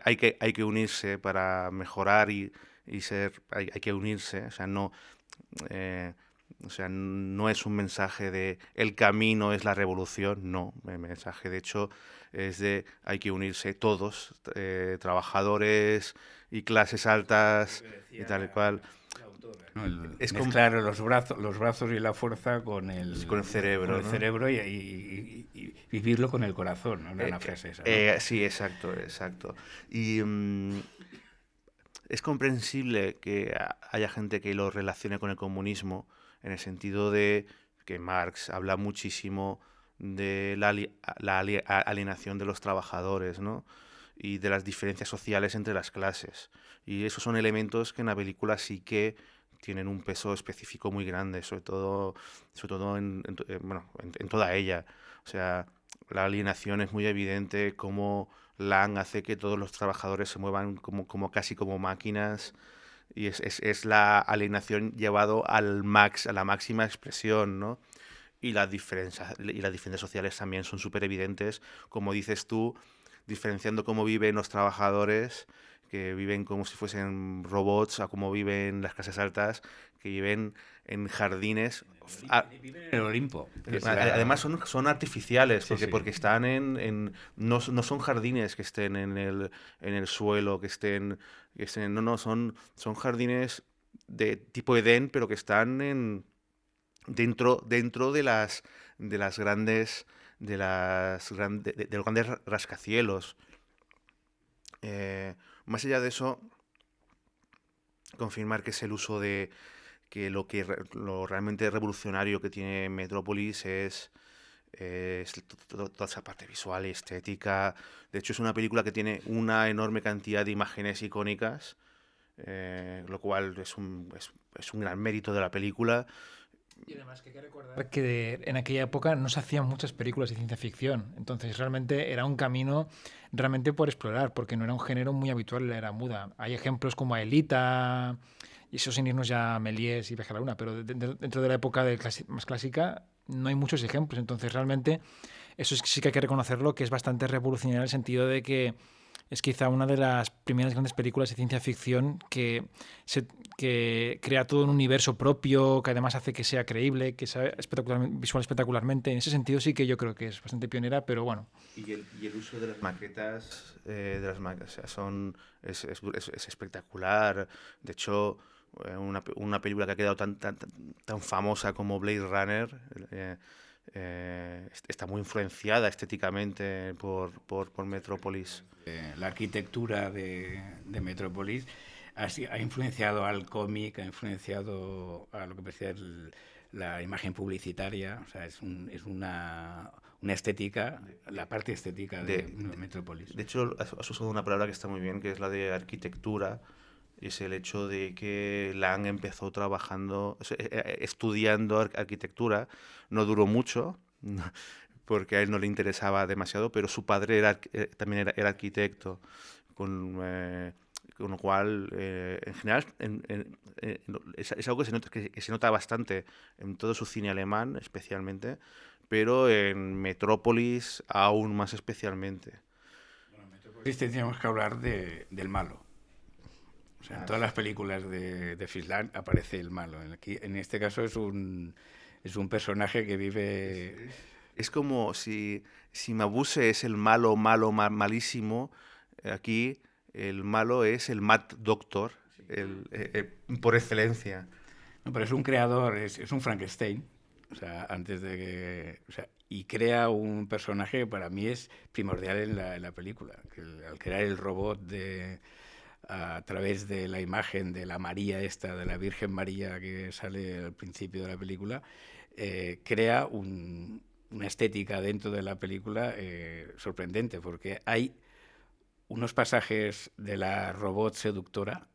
hay que unirse para mejorar y ser, hay que unirse, eh, o sea, no es un mensaje de el camino es la revolución, no, el mensaje de hecho es de hay que unirse todos, trabajadores y clases altas y tal y cual. ¿No? Es mezclar los brazos y la fuerza con con el cerebro, con el cerebro y vivirlo con el corazón, ¿no? Una frase esa, ¿no? Sí, exacto. Y es comprensible que haya gente que lo relacione con el comunismo, en el sentido de que Marx habla muchísimo de la alienación de los trabajadores, ¿no? Y de las diferencias sociales entre las clases. Y esos son elementos que en la película sí que tienen un peso específico muy grande, sobre todo en toda ella. O sea, la alienación es muy evidente, cómo Lang hace que todos los trabajadores se muevan casi como máquinas, y es la alienación llevado a la máxima expresión, ¿no? Y las diferencias sociales también son súper evidentes, como dices tú, diferenciando cómo viven los trabajadores, que viven como si fuesen robots, a cómo viven las clases altas, que viven en jardines. En el Olimpo. Además son artificiales, Sí, sí. porque están no son jardines que estén en el suelo, son jardines de tipo Edén, pero que están dentro de las grandes de los grandes rascacielos. Más allá de eso, confirmar que es el uso de que lo realmente revolucionario que tiene Metrópolis es toda esa parte visual y estética. De hecho, es una película que tiene una enorme cantidad de imágenes icónicas, lo cual es un gran mérito de la película. Y además que hay que recordar que en aquella época no se hacían muchas películas de ciencia ficción, entonces realmente era un camino realmente por explorar, porque no era un género muy habitual en la era muda. Hay ejemplos como Aelita, y eso sin irnos ya a Méliès y Viaje a la Luna, pero dentro de la época más clásica no hay muchos ejemplos, entonces realmente eso sí que hay que reconocerlo, que es bastante revolucionario en el sentido de que es quizá una de las primeras grandes películas de ciencia ficción que crea todo un universo propio, que además hace que sea creíble, que sea visual espectacularmente. En ese sentido sí que yo creo que es bastante pionera, pero bueno. Y el uso de las maquetas, o sea, es espectacular. De hecho, una película que ha quedado tan famosa como Blade Runner está muy influenciada estéticamente por Metrópolis. La arquitectura de Metrópolis ha influenciado al cómic, ha influenciado a lo que parecía la imagen publicitaria. O sea, es una estética, la parte estética de Metrópolis. De hecho, has usado una palabra que está muy bien, que es la de arquitectura. Es el hecho de que Lang empezó estudiando arquitectura. No duró mucho, porque a él no le interesaba demasiado, pero su padre también era arquitecto, con lo cual, en general, es algo que se nota bastante en todo su cine alemán, especialmente, pero en Metrópolis aún más especialmente. Bueno, en Metrópolis tendríamos que hablar del malo. O sea, en todas las películas de Fritz aparece el malo. En este caso es un personaje que vive... Es como si Mabuse es el malísimo, aquí el malo es el Mad Doctor, por excelencia. No, pero es un creador, es un Frankenstein. O sea, antes de que... O sea, y crea un personaje que para mí es primordial en la película. Que al crear el robot a través de la imagen de la María esta, de la Virgen María que sale al principio de la película, crea una estética dentro de la película sorprendente, porque hay unos pasajes de la robot seductora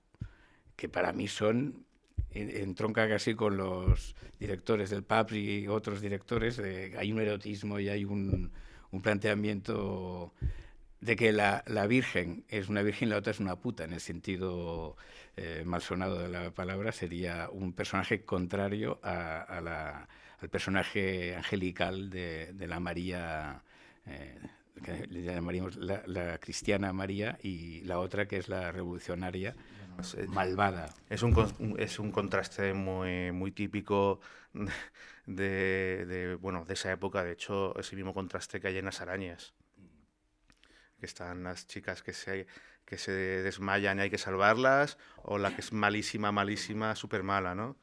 que para mí son, entronca casi con los directores del PAP y otros directores, hay un erotismo y hay un planteamiento de que la Virgen es una virgen y la otra es una puta, en el sentido malsonado de la palabra. Sería un personaje contrario al personaje angelical de la María, que le llamaríamos la cristiana María, y la otra que es la revolucionaria malvada. Es un contraste muy típico de esa época. De hecho, ese mismo contraste que hay en Las Arañas, que están las chicas que se desmayan y hay que salvarlas, o la que es malísima, malísima, súper mala, ¿no?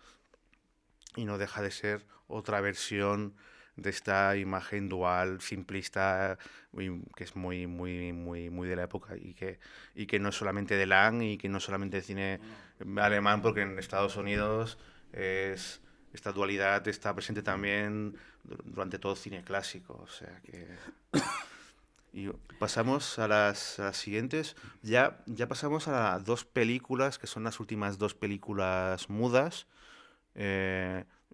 Y no deja de ser otra versión de esta imagen dual, simplista, que es muy de la época, y que no es solamente de Lang, y que no es solamente de cine alemán, porque en Estados Unidos esta dualidad está presente también durante todo el cine clásico. O sea que... Y pasamos a las siguientes. Ya pasamos a dos películas, que son las últimas dos películas mudas.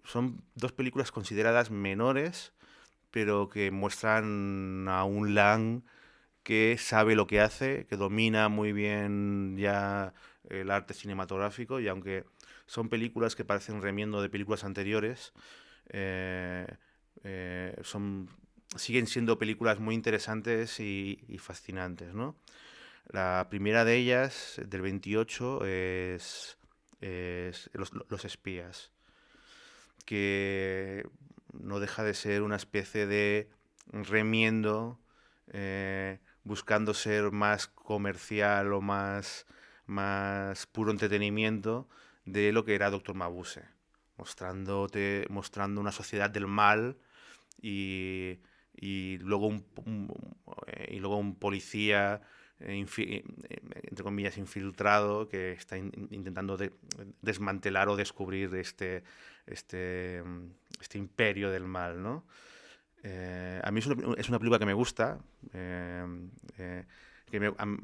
Son dos películas consideradas menores, pero que muestran a un Lang que sabe lo que hace, que domina muy bien ya el arte cinematográfico, y aunque son películas que parecen remiendo de películas anteriores, siguen siendo películas muy interesantes y fascinantes, ¿no? La primera de ellas, del 28, es Los espías, que no deja de ser una especie de remiendo, buscando ser más comercial o más puro entretenimiento de lo que era Doctor Mabuse, mostrando una sociedad del mal y luego un policía entre comillas infiltrado, que está intentando desmantelar o descubrir este imperio del mal, ¿no? A mí es una película que me gusta,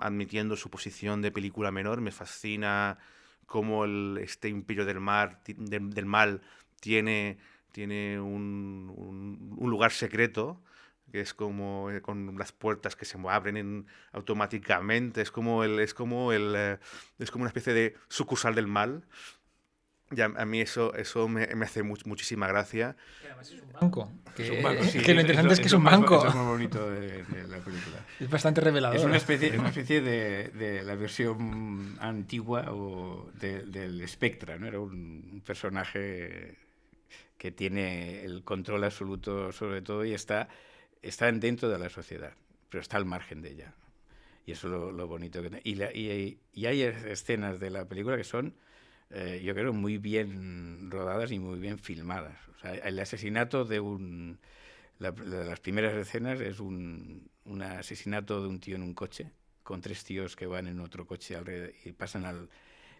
admitiendo su posición de película menor. Me fascina cómo este imperio del mal tiene un lugar secreto, que es como con las puertas que se abren automáticamente. Es como una especie de sucursal del mal. Y a mí eso me hace muchísima gracia. Y además es un banco. Es un banco, sí. Que lo interesante es que es un banco. Eso es muy bonito de la película. Es bastante revelador. Es una especie de la versión antigua del Spectra, ¿no? Era un personaje que tiene el control absoluto sobre todo y está dentro de la sociedad, pero está al margen de ella. Y eso es lo bonito que tiene. Y hay escenas de la película que son, yo creo, muy bien rodadas y muy bien filmadas. O sea, el asesinato de las primeras escenas es un asesinato de un tío en un coche, con 3 tíos que van en otro coche alrededor y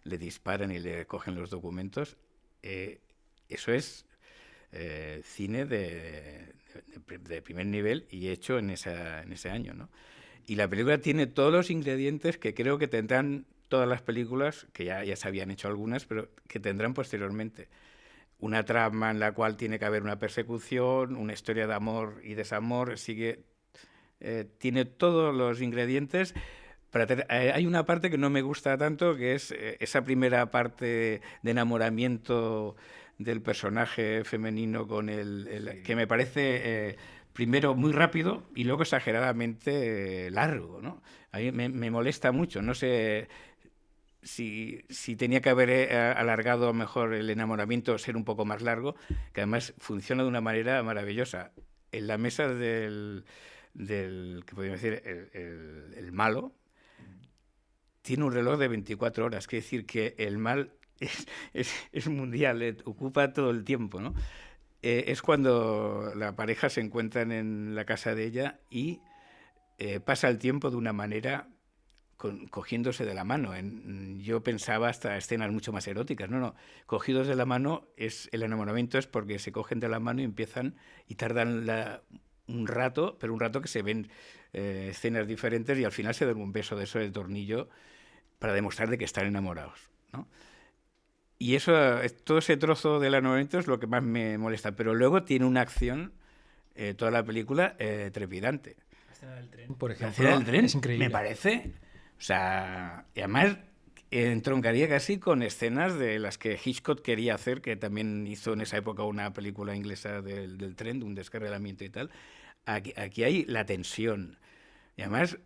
le disparan y le cogen los documentos. Eso es cine de primer nivel y hecho en ese año, ¿no? Y la película tiene todos los ingredientes que creo que tendrán todas las películas, que ya se habían hecho algunas, pero que tendrán posteriormente. Una trama en la cual tiene que haber una persecución, una historia de amor y desamor, tiene todos los ingredientes. Hay una parte que no me gusta tanto, que es esa primera parte de enamoramiento del personaje femenino con que me parece primero muy rápido y luego exageradamente largo, ¿no? A mí me molesta mucho. No sé si tenía que haber alargado a lo mejor el enamoramiento, ser un poco más largo, que además funciona de una manera maravillosa. En la mesa del que podríamos decir el malo, tiene un reloj de 24 horas, quiere decir que el mal es mundial, ocupa todo el tiempo, ¿no? Es cuando la pareja se encuentran en la casa de ella y pasa el tiempo de una manera cogiéndose de la mano. Yo pensaba hasta escenas mucho más eróticas. No, cogidos de la mano, el enamoramiento es porque se cogen de la mano y empiezan y tardan un rato, pero un rato que se ven escenas diferentes y al final se dan un beso de eso de tornillo para demostrar de que están enamorados, ¿no? Y eso, todo ese trozo de la 90 es lo que más me molesta, pero luego tiene una acción, toda la película, trepidante. La escena del tren, por ejemplo, La escena del tren es increíble. me parece, o sea, y además entroncaría casi con escenas de las que Hitchcock quería hacer, que también hizo en esa época una película inglesa del tren, de un descarrilamiento y tal. Aquí hay la tensión. Y además,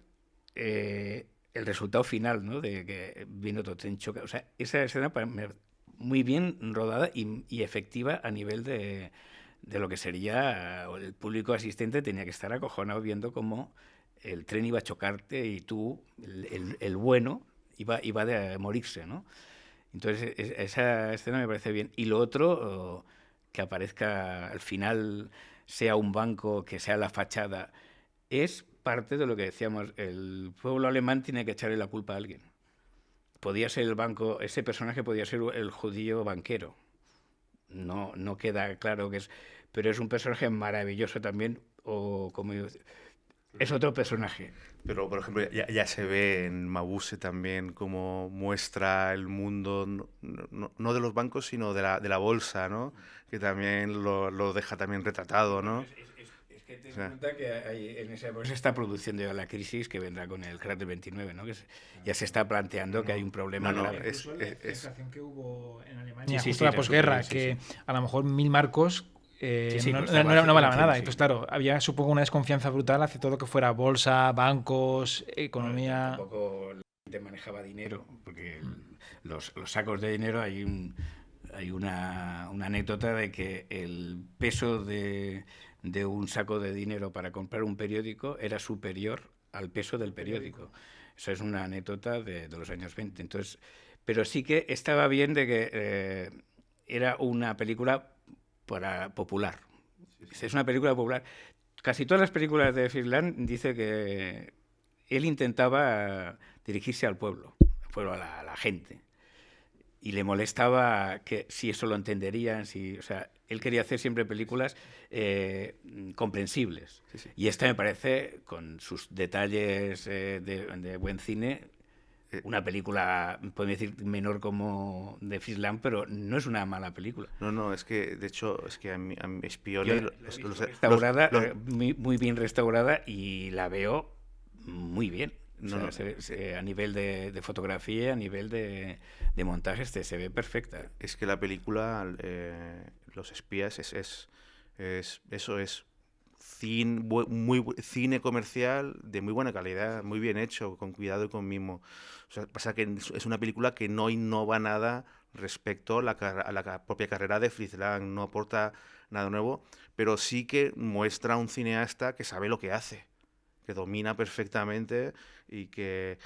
el resultado final, ¿no? De que vino todo tren choca. O sea, esa escena muy bien rodada y efectiva a nivel de lo que sería el público asistente. Tenía que estar acojonado viendo cómo el tren iba a chocarte y tú, el bueno, iba a morirse, ¿no? Entonces, esa escena me parece bien. Y lo otro, que aparezca al final, sea un banco, que sea la fachada, es parte de lo que decíamos, el pueblo alemán tiene que echarle la culpa a alguien. Podía ser el banco, ese personaje podía ser el judío banquero. No queda claro que es, pero es un personaje maravilloso también, o como es otro personaje. Pero, por ejemplo, ya se ve en Mabuse también cómo muestra el mundo, no de los bancos, sino de la bolsa, ¿no? Que también lo deja también retratado, ¿no? Es que ten en cuenta que en esa época se está produciendo ya la crisis que vendrá con el crack del 29, ¿no? Que ya se está planteando que hay un problema grave. La inflación que hubo en Alemania, Sí, justo la posguerra, que a lo mejor 1.000 marcos no valía nada. Sí. Entonces, claro, había, supongo, una desconfianza brutal hacia todo lo que fuera bolsa, bancos, economía. Tampoco la gente manejaba dinero, porque los sacos de dinero hay una anécdota de que el peso de un saco de dinero para comprar un periódico era superior al peso del periódico. Eso es una anécdota de los años 20. Entonces, pero sí que estaba bien de que era una película popular. Es una película popular. Casi todas las películas de Fritz dice que él intentaba dirigirse al pueblo, a la gente. Y le molestaba que si eso lo entenderían, o sea, él quería hacer siempre películas comprensibles. Sí. Y esta me parece, con sus detalles de buen cine, una película, podemos decir, menor como de Fritz Lang, pero no es una mala película. No, es que, de hecho, es que a mi Spione... restaurada, muy bien restaurada, y la veo muy bien. O sea, a nivel de fotografía, a nivel de montaje, se ve perfecta. Es que la película, Los espías, eso es cine comercial de muy buena calidad, muy bien hecho, con cuidado y con mimo. O sea, pasa que es una película que no innova nada respecto a la propia carrera de Fritz Lang, no aporta nada nuevo, pero sí que muestra a un cineasta que sabe lo que hace, que domina perfectamente y que,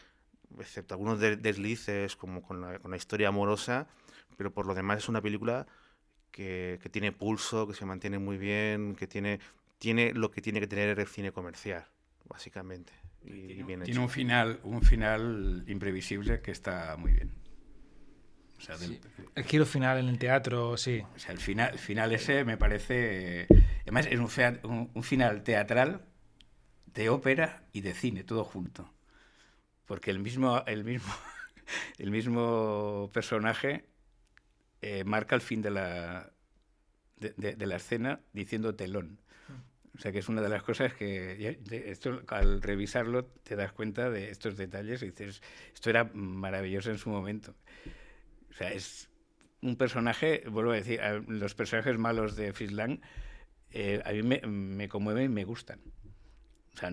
excepto algunos deslices como con la historia amorosa, pero por lo demás es una película que tiene pulso, que se mantiene muy bien, que tiene lo que tiene que tener el cine comercial, básicamente. Y bien tiene hecho. un final imprevisible que está muy bien. O sea, el giro final en el teatro, sí. O sea, el final ese me parece... Además, es un final teatral, de ópera y de cine, todo junto. Porque el mismo personaje marca el fin de la escena diciendo telón. O sea, que es una de las cosas que esto, al revisarlo te das cuenta de estos detalles y dices, esto era maravilloso en su momento. O sea, es un personaje, vuelvo a decir, los personajes malos de Fritz Lang a mí me conmueven y me gustan. O sea,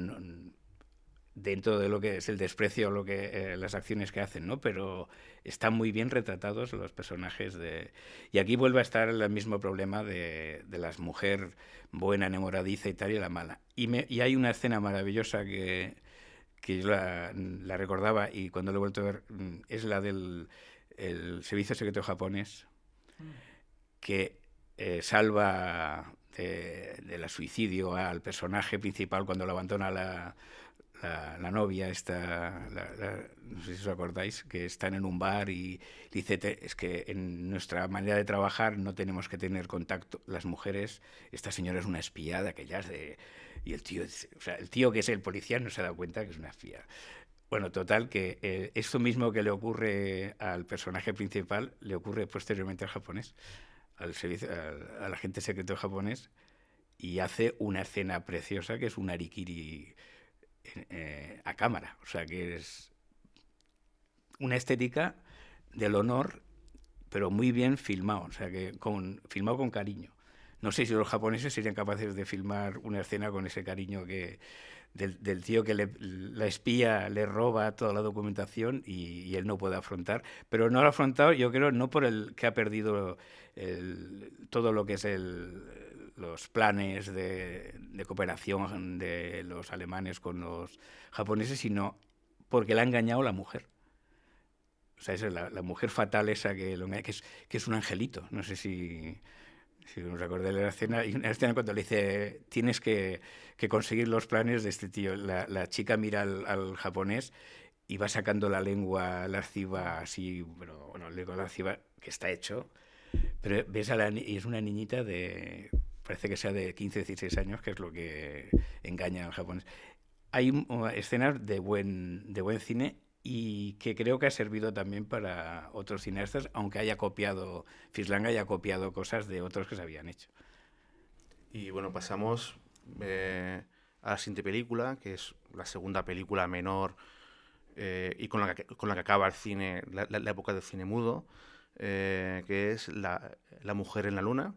dentro de lo que es el desprecio, las acciones que hacen, ¿no? Pero están muy bien retratados los personajes y aquí vuelve a estar el mismo problema de la mujer buena, enamoradiza y tal, y la mala. Y hay una escena maravillosa que yo la recordaba, y cuando lo he vuelto a ver, es la del el servicio secreto japonés, que salva del suicidio al personaje principal cuando lo abandona la novia esta, no sé si os acordáis, que están en un bar y dice, es que en nuestra manera de trabajar no tenemos que tener contacto. Las mujeres, esta señora es una espía de aquellas de... Y el tío, o sea, el tío que es el policía no se ha dado cuenta que es una espía. Bueno, total, que esto mismo que le ocurre al personaje principal, le ocurre posteriormente al japonés, al agente secreto japonés, y hace una escena preciosa que es un harikiri a cámara. O sea, que es una estética del honor, pero muy bien filmado, o sea, que filmado con cariño. No sé si los japoneses serían capaces de filmar una escena con ese cariño del tío que la espía le roba toda la documentación y él no puede afrontar. Pero no lo ha afrontado, yo creo, no por el que ha perdido todo lo que es los planes de cooperación de los alemanes con los japoneses, sino porque le ha engañado la mujer. O sea, esa es la mujer fatal esa que es un angelito. No sé si os acordáis de la escena. Y una escena cuando le dice, tienes que conseguir los planes de este tío. La chica mira al japonés y va sacando la lengua lasciva así, bueno, lengua lasciva que está hecho. Pero ves y es una niñita parece que sea de 15, 16 años, que es lo que engaña al japonés. Hay escenas de buen cine y que creo que ha servido también para otros cineastas, aunque Fritz Lang haya copiado cosas de otros que se habían hecho. Y bueno, pasamos a la siguiente película, que es la segunda película menor y con la que acaba el cine, la época del cine mudo, que es La mujer en la luna.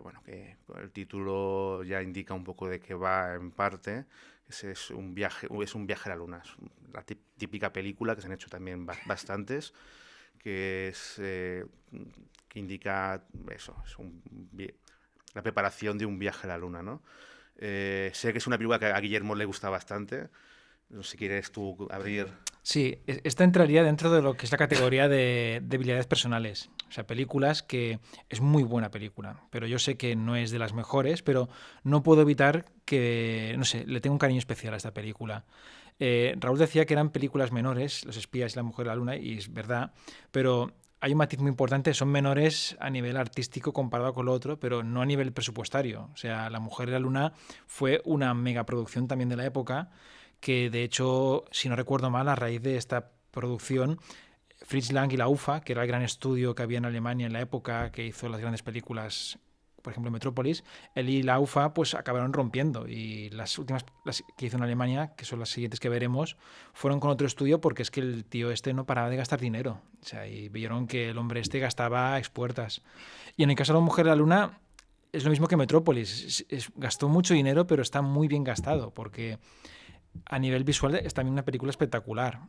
Bueno, que el título ya indica un poco de qué va en parte. Es un viaje a la luna. Es la típica película que se han hecho también bastantes, que indica eso, la preparación de un viaje a la luna, ¿no? Sé que es una película que a Guillermo le gusta bastante. No sé si quieres tú abrir. Sí, esta entraría dentro de lo que es la categoría de debilidades personales. O sea, películas que es muy buena película, pero yo sé que no es de las mejores, pero no puedo evitar que, no sé, le tengo un cariño especial a esta película. Raúl decía que eran películas menores, Los espías y La mujer en la luna, y es verdad, pero hay un matiz muy importante, son menores a nivel artístico comparado con lo otro, pero no a nivel presupuestario. O sea, La mujer en la luna fue una megaproducción también de la época, que de hecho, si no recuerdo mal, a raíz de esta producción, Fritz Lang y la UFA, que era el gran estudio que había en Alemania en la época, que hizo las grandes películas, por ejemplo Metrópolis, él y la UFA pues acabaron rompiendo, y las últimas que hizo en Alemania, que son las siguientes que veremos, fueron con otro estudio, porque es que el tío este no paraba de gastar dinero. O sea, y vieron que el hombre este gastaba a expuertas. Y en el caso de La mujer de la luna es lo mismo que Metrópolis, gastó mucho dinero, pero está muy bien gastado, porque a nivel visual es también una película espectacular.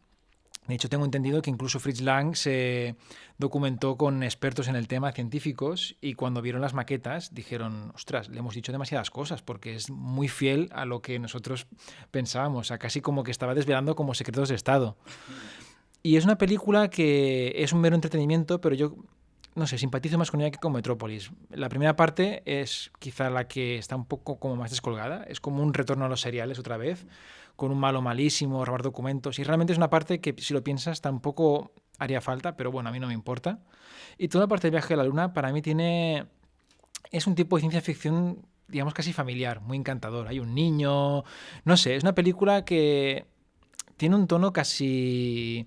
De hecho, tengo entendido que incluso Fritz Lang se documentó con expertos en el tema, científicos, y cuando vieron las maquetas dijeron, ostras, le hemos dicho demasiadas cosas, porque es muy fiel a lo que nosotros pensábamos, o sea, casi como que estaba desvelando como secretos de Estado. Y es una película que es un mero entretenimiento, pero yo, no sé, simpatizo más con ella que con Metrópolis. La primera parte es quizá la que está un poco como más descolgada, es como un retorno a los seriales otra vez, con un malo malísimo, robar documentos, y realmente es una parte que, si lo piensas, tampoco haría falta, pero bueno, a mí no me importa. Y toda la parte del viaje a la luna para mí es un tipo de ciencia ficción, digamos, casi familiar, muy encantador. Hay un niño, no sé, es una película que tiene un tono casi,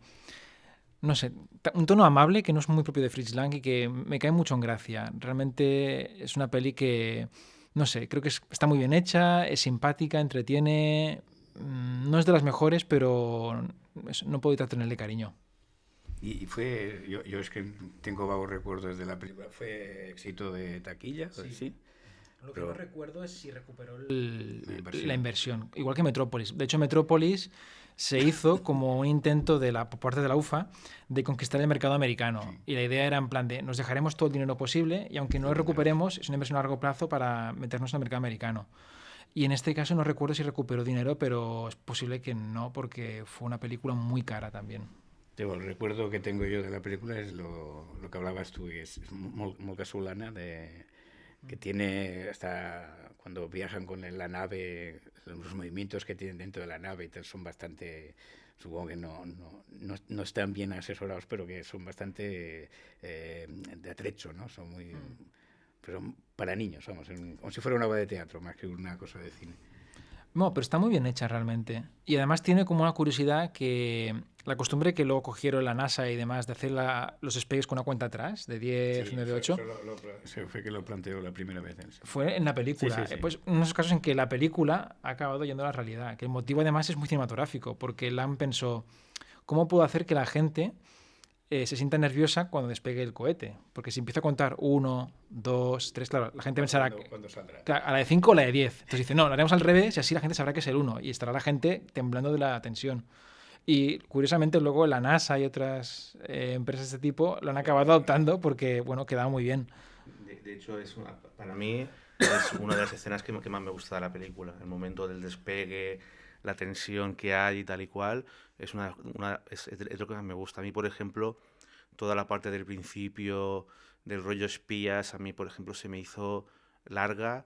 no sé, un tono amable que no es muy propio de Fritz Lang y que me cae mucho en gracia. Realmente es una peli que, no sé, creo que está muy bien hecha, es simpática, entretiene. No es de las mejores, pero no puedo evitar tenerle cariño. Y fue, yo es que tengo vagos recuerdos de la película, ¿fue éxito de taquilla? Sí. Lo que no recuerdo es si recuperó la inversión, igual que Metrópolis. De hecho, Metrópolis se hizo como un intento por parte de la UFA de conquistar el mercado americano. Sí. Y la idea era en plan de, nos dejaremos todo el dinero posible y aunque no lo recuperemos, es una inversión a largo plazo para meternos en el mercado americano. Y en este caso no recuerdo si recuperó dinero, pero es posible que no, porque fue una película muy cara también. El recuerdo que tengo yo de la película es lo que hablabas tú, que es molt casolana, de que tiene hasta cuando viajan con la nave, los movimientos que tienen dentro de la nave y tal son bastante, supongo que no están bien asesorados, pero que son bastante de atrecho, ¿no? Son muy... Pero para niños, vamos, como si fuera una obra de teatro más que una cosa de cine. No, pero está muy bien hecha realmente. Y además tiene como una curiosidad que la costumbre que luego cogieron la NASA y demás de hacer los despegues con una cuenta atrás, de 10, Sí, 9, 8, se fue que lo planteó la primera vez. Sí. fue en la película. Sí, sí, sí. Pues unos casos en que la película ha acabado yendo a la realidad. Que el motivo además es muy cinematográfico, porque Lang pensó, ¿cómo puedo hacer que la gente se sienta nerviosa cuando despegue el cohete? Porque si empiezo a contar 1, 2, 3, claro, la gente pensará ¿Cuándo saldrá? a la de 5 o la de 10. Entonces dice, no, lo haremos al revés y así la gente sabrá que es el 1 y estará la gente temblando de la tensión. Y curiosamente luego la NASA y otras empresas de este tipo lo han acabado adoptando porque, bueno, quedaba muy bien. De hecho, para mí es una de las escenas que más me gusta de la película. El momento del despegue, la tensión que hay y tal y cual, es lo que más me gusta. A mí, por ejemplo, toda la parte del principio, del rollo espías, a mí, por ejemplo, se me hizo larga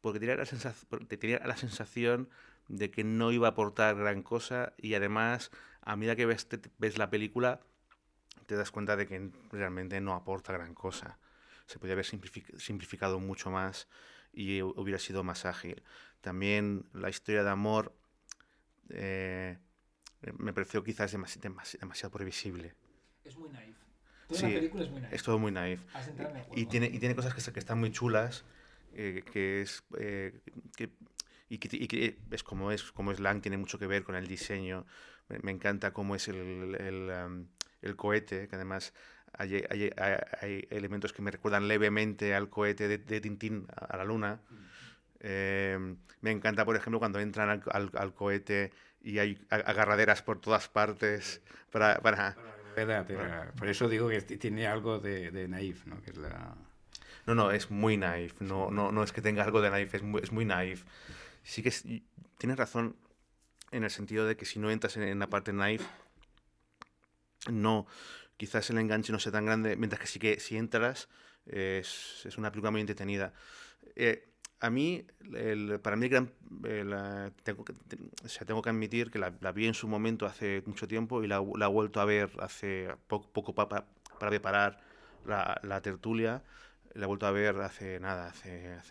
porque tenía la sensación de que no iba a aportar gran cosa y además, a medida que ves la película, te das cuenta de que realmente no aporta gran cosa. Se podría haber simplificado mucho más y hubiera sido más ágil. También la historia de amor me pareció quizás demasiado previsible. Es muy naif. Toda Sí, la película es muy naif. es todo muy naif. Y tiene cosas que están muy chulas, que es como es Lang, tiene mucho que ver con el diseño. Me encanta cómo es el cohete, que además hay elementos que me recuerdan levemente al cohete de Tintín a la luna. Me encanta, por ejemplo, cuando entran al cohete y hay agarraderas por todas partes para Verdad, por eso digo que tiene algo de naif, ¿no? Que es la... No, es muy naif. No es que tenga algo de naif, es muy naif. Sí que tienes razón en el sentido de que si no entras en la parte naif, no, quizás el enganche no sea tan grande, mientras que sí que si entras, es una película muy entretenida. A mí, para mí, tengo que admitir que la vi en su momento hace mucho tiempo y la he vuelto a ver hace poco para preparar la tertulia. La he vuelto a ver hace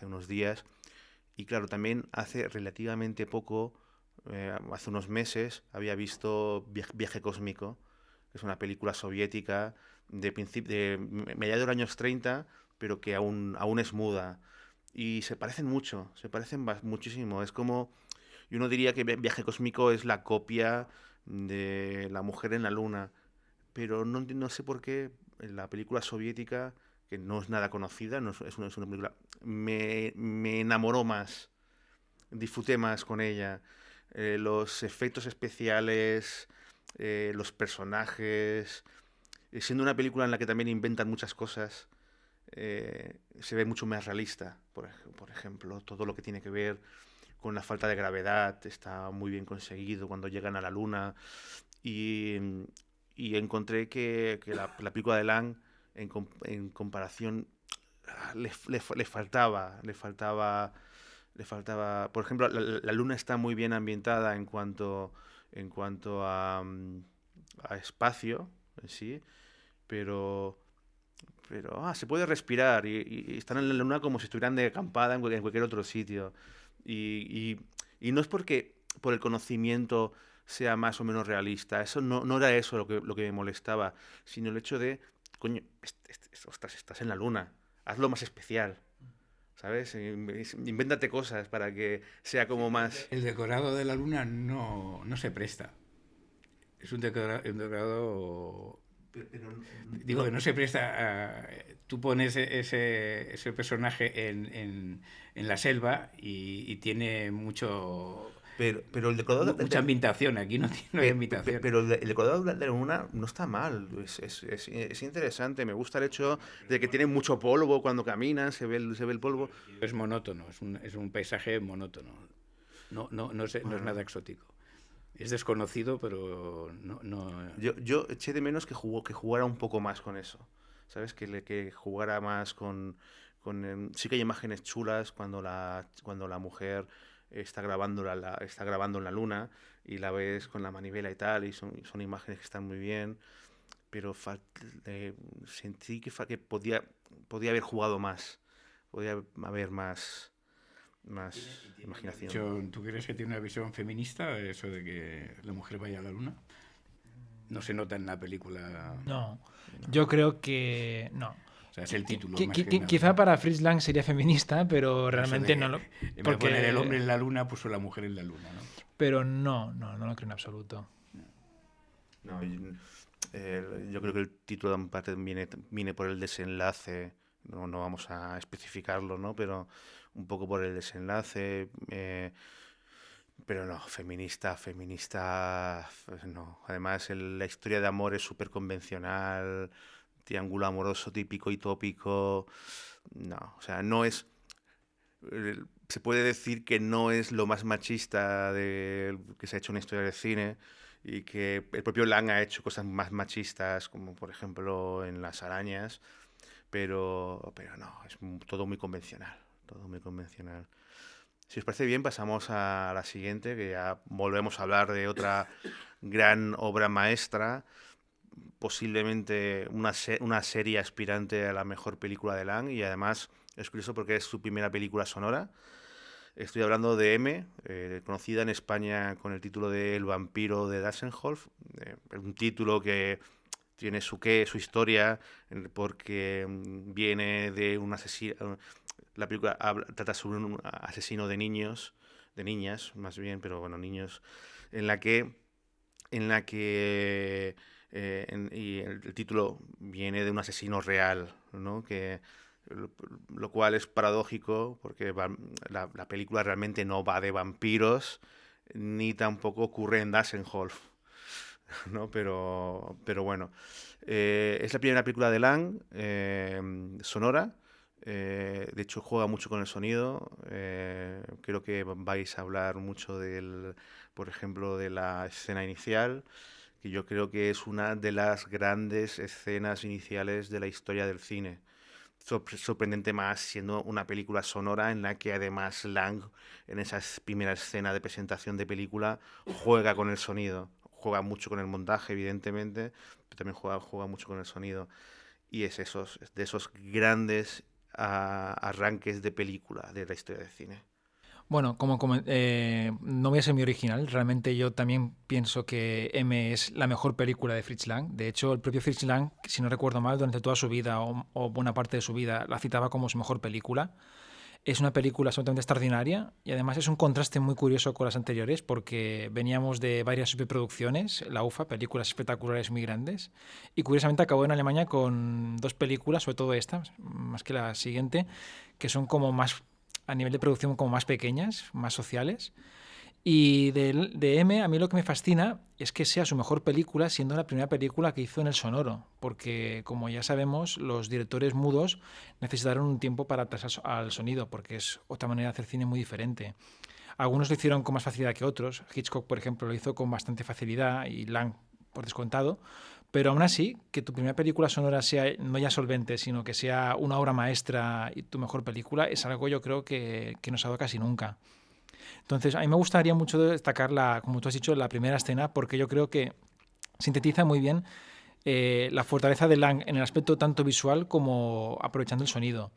unos días. Y claro, también hace relativamente poco, hace unos meses, había visto Viaje Cósmico, que es una película soviética de mediados de los años 30, pero que aún es muda. Y se parecen mucho, se parecen muchísimo. Es como, y uno diría que Viaje Cósmico es la copia de La mujer en la luna, pero no sé por qué en la película soviética, que no es nada conocida, no es una película, me enamoró más, disfruté más con ella. Los efectos especiales, los personajes, siendo una película en la que también inventan muchas cosas, se ve mucho más realista, por ejemplo, todo lo que tiene que ver con la falta de gravedad está muy bien conseguido cuando llegan a la luna y, y encontré que la película de Lang en comparación le faltaba, por ejemplo, la luna está muy bien ambientada en cuanto a espacio en sí, pero se puede respirar y están en la luna como si estuvieran de acampada en cualquier otro sitio. Y no es porque por el conocimiento sea más o menos realista, eso no era eso lo que me molestaba, sino el hecho de, coño, ostras, estás en la luna, hazlo más especial. ¿Sabes? Invéntate cosas para que sea como más... El decorado de la luna no se presta. Es un decorado... Digo que no se presta. Tú pones ese personaje en la selva y tiene pero el decorador mucha ambientación. Aquí no hay ambientación. Pero el decorador de la luna no está mal. Es interesante. Me gusta el hecho de que tiene mucho polvo cuando caminan, se ve el polvo. Es monótono, es un paisaje monótono. No es nada exótico. Es desconocido, pero no... Yo eché de menos que jugara un poco más con eso. ¿Sabes? Que jugara más con sí que hay imágenes chulas cuando la mujer está grabando está grabando en la luna y la ves con la manivela y tal, y son imágenes que están muy bien, pero sentí que podía haber jugado más, podía haber más imaginación. ¿Tú crees que tiene una visión feminista eso de que la mujer vaya a la luna? No se nota en la película. No, yo creo que no. O sea, es el título. Más que nada. Quizá para Fritz Lang sería feminista, pero realmente no lo. En vez de poner el hombre en la luna, puso la mujer en la luna, ¿no? Pero no lo creo en absoluto. No, yo creo que el título en parte viene por el desenlace. No vamos a especificarlo, ¿no? Pero un poco por el desenlace. Pero no, feminista, pues no. Además, la historia de amor es súper convencional, triángulo amoroso típico y tópico. No, o sea, no es... Se puede decir que no es lo más machista que se ha hecho en la historia del cine, y que el propio Lang ha hecho cosas más machistas, como por ejemplo en Las arañas, pero no, es todo muy convencional, todo muy convencional. Si os parece bien, pasamos a la siguiente, que ya volvemos a hablar de otra gran obra maestra, posiblemente una serie aspirante a la mejor película de Lang, y además es curioso porque es su primera película sonora. Estoy hablando de M, conocida en España con el título de El vampiro de Dassenhoff, un título que tiene su historia, porque viene de un asesino. La película trata sobre un asesino de niñas más bien, pero bueno, niños, y el título viene de un asesino real, ¿no? Lo cual es paradójico porque la película realmente no va de vampiros, ni tampoco ocurre en Dassenhoff, ¿no? Pero bueno, es la primera película de Lang sonora. De hecho, juega mucho con el sonido. Creo que vais a hablar mucho por ejemplo, de la escena inicial, que yo creo que es una de las grandes escenas iniciales de la historia del cine. Sorprendente más siendo una película sonora en la que además Lang, en esa primera escena de presentación de película, juega con el sonido. Juega mucho con el montaje, evidentemente, pero también juega mucho con el sonido. Y es de esos grandes arranques de película de la historia del cine. Bueno, no voy a ser muy original, realmente yo también pienso que M es la mejor película de Fritz Lang. De hecho, el propio Fritz Lang, si no recuerdo mal, durante toda su vida o buena parte de su vida, la citaba como su mejor película. Es una película absolutamente extraordinaria y además es un contraste muy curioso con las anteriores, porque veníamos de varias superproducciones, la UFA, películas espectaculares muy grandes, y curiosamente acabó en Alemania con 2 películas, sobre todo esta, más que la siguiente, que son como más, a nivel de producción, como más pequeñas, más sociales. Y de M, a mí lo que me fascina es que sea su mejor película, siendo la primera película que hizo en el sonoro, porque como ya sabemos, los directores mudos necesitaron un tiempo para adaptarse al sonido, porque es otra manera de hacer cine muy diferente. Algunos lo hicieron con más facilidad que otros. Hitchcock, por ejemplo, lo hizo con bastante facilidad, y Lang, por descontado. Pero aún así, que tu primera película sonora sea no ya solvente, sino que sea una obra maestra y tu mejor película, es algo yo creo que no se ha dado casi nunca. Entonces, a mí me gustaría mucho destacar, como tú has dicho, la primera escena, porque yo creo que sintetiza muy bien la fortaleza de Lang en el aspecto tanto visual como aprovechando el sonido.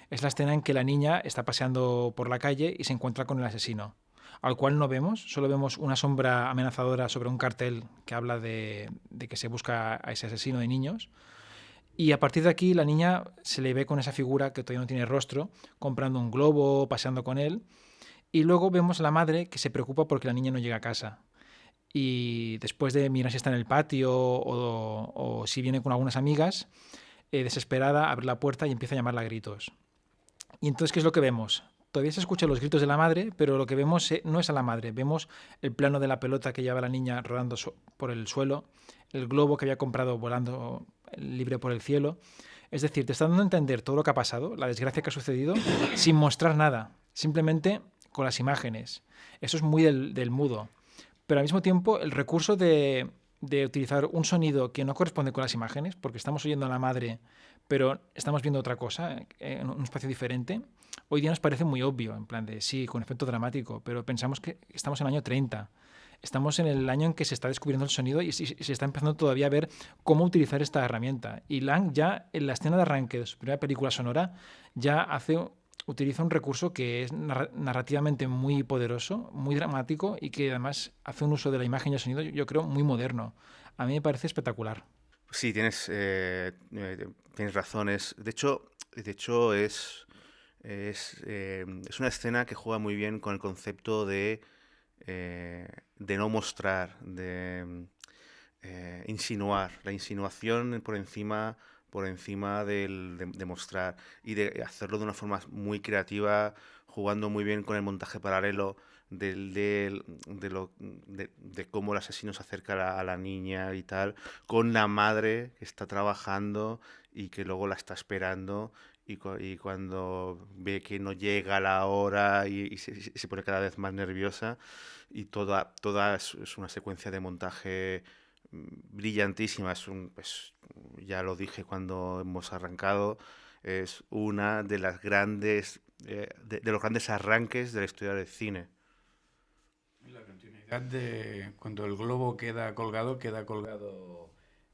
Es la escena en que la niña está paseando por la calle y se encuentra con el asesino, al cual no vemos, solo vemos una sombra amenazadora sobre un cartel que habla de que se busca a ese asesino de niños. Y a partir de aquí la niña se le ve con esa figura que todavía no tiene rostro, comprando un globo, paseando con él. Y luego vemos a la madre que se preocupa porque la niña no llega a casa. Y después de mirar si está en el patio o si viene con algunas amigas, desesperada, abre la puerta y empieza a llamarla a gritos. Y entonces, ¿qué es lo que vemos? Todavía se escuchan los gritos de la madre, pero lo que vemos no es a la madre. Vemos el plano de la pelota que lleva la niña rodando por el suelo, el globo que había comprado volando libre por el cielo. Es decir, te está dando a entender todo lo que ha pasado, la desgracia que ha sucedido, sin mostrar nada. Simplemente con las imágenes. Eso es muy del mudo. Pero al mismo tiempo, el recurso de utilizar un sonido que no corresponde con las imágenes, porque estamos oyendo a la madre, pero estamos viendo otra cosa en un espacio diferente. Hoy día nos parece muy obvio, en plan de sí, con efecto dramático, pero pensamos que estamos en el año 30. Estamos en el año en que se está descubriendo el sonido y se está empezando todavía a ver cómo utilizar esta herramienta. Y Lang ya en la escena de arranque de su primera película sonora ya utiliza un recurso que es narrativamente muy poderoso, muy dramático y que además hace un uso de la imagen y el sonido, yo creo, muy moderno. A mí me parece espectacular. Sí, tienes razones. De hecho es una escena que juega muy bien con el concepto de no mostrar, de insinuar, la insinuación por encima de mostrar, y de hacerlo de una forma muy creativa, jugando muy bien con el montaje paralelo de cómo el asesino se acerca a la niña y tal, con la madre que está trabajando y que luego la está esperando. Y cuando ve que no llega la hora y se pone cada vez más nerviosa, y toda es una secuencia de montaje brillantísima. Ya lo dije cuando hemos arrancado, es una de las grandes de los grandes arranques de la historia del cine. La continuidad de cuando el globo queda colgado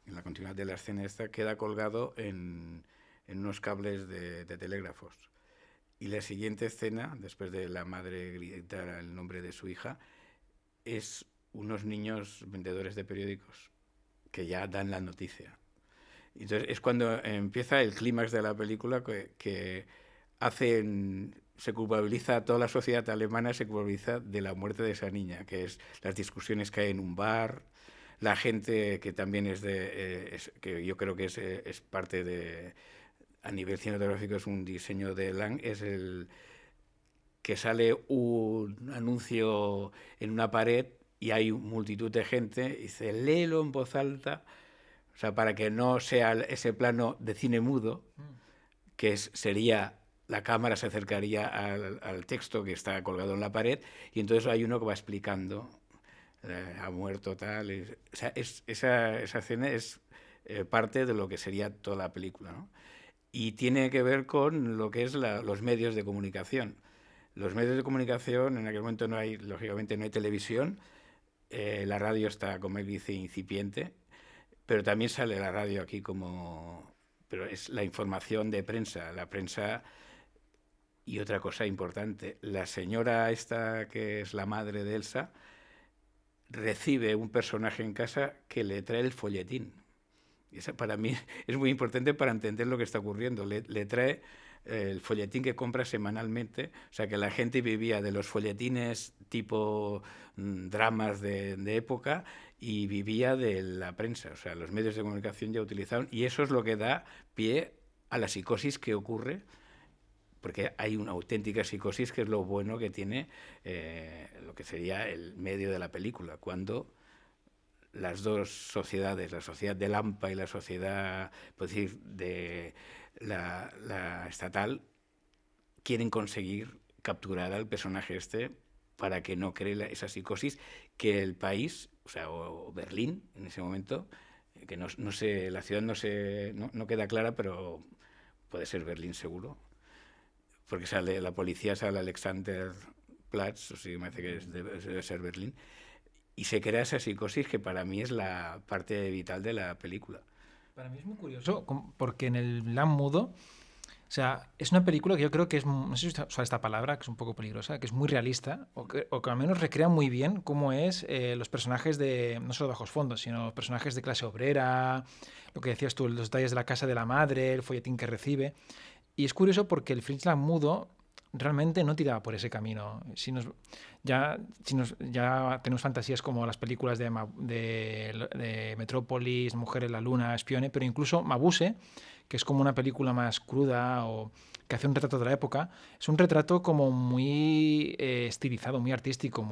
en la continuidad de la escena esta, queda colgado en unos cables de telégrafos. Y la siguiente escena, después de la madre gritar el nombre de su hija, es unos niños vendedores de periódicos que ya dan la noticia. Entonces es cuando empieza el clímax de la película, que se culpabiliza a toda la sociedad alemana, se culpabiliza de la muerte de esa niña, que es las discusiones que hay en un bar, la gente que también que yo creo que es parte de, a nivel cinematográfico, es un diseño de Lang, es el que sale un anuncio en una pared y hay multitud de gente y dice, léelo en voz alta, o sea, para que no sea ese plano de cine mudo, que sería la cámara se acercaría al texto que está colgado en la pared, y entonces hay uno que va explicando, ha muerto tal. O sea, esa escena es parte de lo que sería toda la película, ¿no? Y tiene que ver con lo que es los medios de comunicación. Los medios de comunicación, en aquel momento lógicamente no hay televisión, la radio está, como él dice, incipiente, pero también sale la radio aquí pero es la información de prensa, la prensa. Y otra cosa importante, la señora esta, que es la madre de Elsa, recibe un personaje en casa que le trae el folletín. Y eso para mí es muy importante para entender lo que está ocurriendo. Le trae el folletín que compra semanalmente. O sea, que la gente vivía de los folletines tipo dramas de época, y vivía de la prensa. O sea, los medios de comunicación ya utilizaron, y eso es lo que da pie a la psicosis que ocurre, porque hay una auténtica psicosis, que es lo bueno que tiene lo que sería el medio de la película, cuando las dos sociedades, la sociedad del AMPA y la sociedad, pues decir, de la estatal, quieren conseguir capturar al personaje para que no cree esa psicosis, que el país, o sea, o Berlín en ese momento, que no sé, la ciudad no queda clara, pero puede ser Berlín seguro, porque la policía sale a Alexanderplatz, o sea, me parece que debe ser Berlín, y se crea esa psicosis que para mí es la parte vital de la película. Para mí es muy curioso, porque en el Lang mudo, o sea, es una película que yo creo que es, no sé si usar esta palabra, que es un poco peligrosa, que es muy realista, o que al menos recrea muy bien cómo es los personajes no solo de bajos fondos, sino personajes de clase obrera, lo que decías tú, los detalles de la casa de la madre, el folletín que recibe. Y es curioso porque el Fritz Lang mudo realmente no tiraba por ese camino. Ya tenemos fantasías como las películas de Metrópolis, Mujer en la Luna, Espione, pero incluso Mabuse, que es como una película más cruda o que hace un retrato de la época, es un retrato como muy estilizado, muy artístico,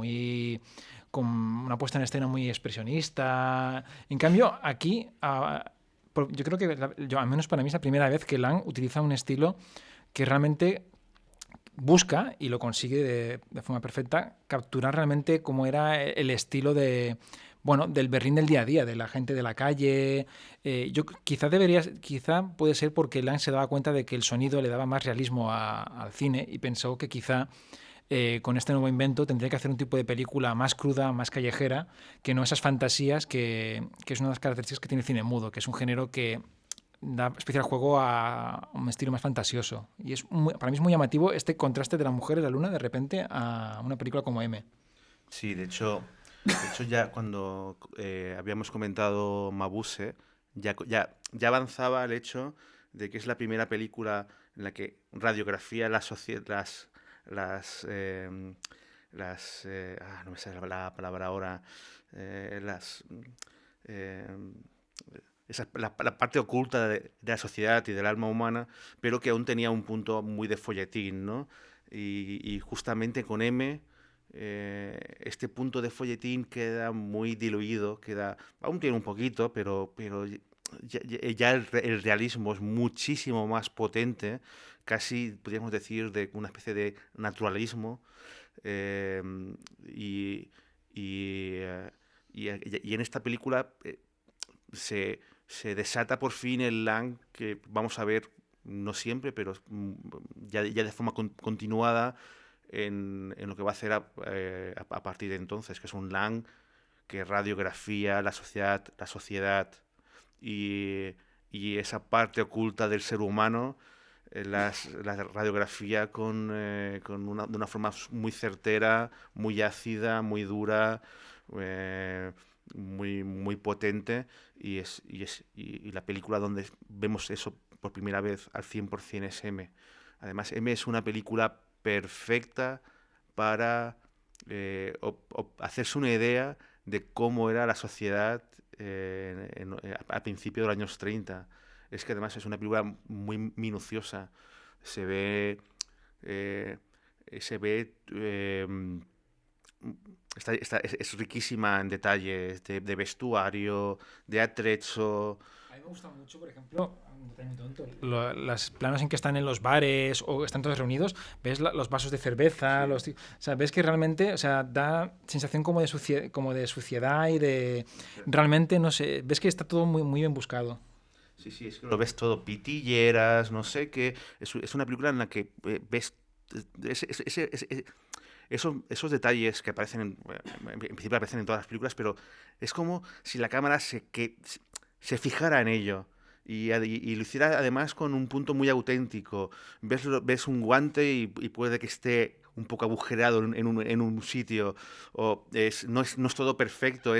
con una puesta en escena muy expresionista. En cambio, aquí, yo creo que, al menos para mí, es la primera vez que Lang utiliza un estilo que realmente busca, y lo consigue de forma perfecta, capturar realmente cómo era el estilo de bueno, del Berlín del día a día, de la gente de la calle. Quizá puede ser porque Lang se daba cuenta de que el sonido le daba más realismo al cine y pensó que quizá con este nuevo invento tendría que hacer un tipo de película más cruda, más callejera, que no esas fantasías que es una de las características que tiene el cine mudo, que es un género que da especial juego a un estilo más fantasioso. Y para mí es muy llamativo este contraste de la mujer y la luna de repente a una película como M. Sí, de hecho ya cuando habíamos comentado Mabuse, ya avanzaba el hecho de que es la primera película en la que radiografía no me sale la palabra ahora, eh, la parte oculta de la sociedad y del alma humana, pero que aún tenía un punto muy de folletín, ¿no? Y justamente con M, este punto de folletín queda muy diluido, aún tiene un poquito, pero ya el realismo es muchísimo más potente, casi podríamos decir de una especie de naturalismo, eh, y, y, eh, y en esta película se desata por fin el Lang que vamos a ver, no siempre, pero ya de forma continuada en lo que va a hacer a partir de entonces, que es un Lang que radiografía la sociedad y esa parte oculta del ser humano, la radiografía de una forma muy certera, muy ácida, muy dura, eh, muy potente, y la película donde vemos eso por primera vez al 100% es M. Además, M es una película perfecta para hacerse una idea de cómo era la sociedad a principios de los años 30. Es que además es una película muy minuciosa. Se ve... eh, se ve es riquísima en detalles de vestuario, de atrecho. A mí me gusta mucho, por ejemplo, un detalle muy tonto, los planos en que están en los bares o están todos reunidos, ves los vasos de cerveza, o sea, ves que realmente, o sea, da sensación como de suciedad y de... Realmente, no sé, ves que está todo muy, muy bien buscado. Sí, es que lo ves todo, pitilleras, no sé qué. Es una película en la que ves esos detalles que aparecen en principio aparecen en todas las películas, pero es como si la cámara se fijara en ello y lo hiciera además con un punto muy auténtico. Ves un guante y puede que esté un poco agujereado en un sitio, o no es todo perfecto,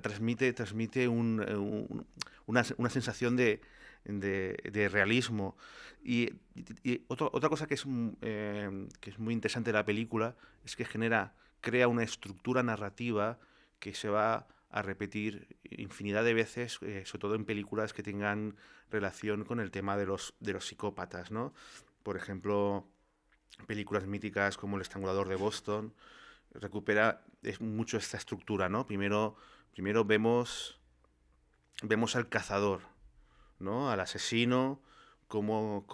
transmite una sensación de realismo. Y otra cosa que es muy interesante de la película es que crea una estructura narrativa que se va a repetir infinidad de veces, sobre todo en películas que tengan relación con el tema de los psicópatas, ¿no? Por ejemplo, películas míticas como El Estrangulador de Boston recupera mucho esta estructura, ¿no? Primero vemos al cazador, ¿no? Al asesino, cómo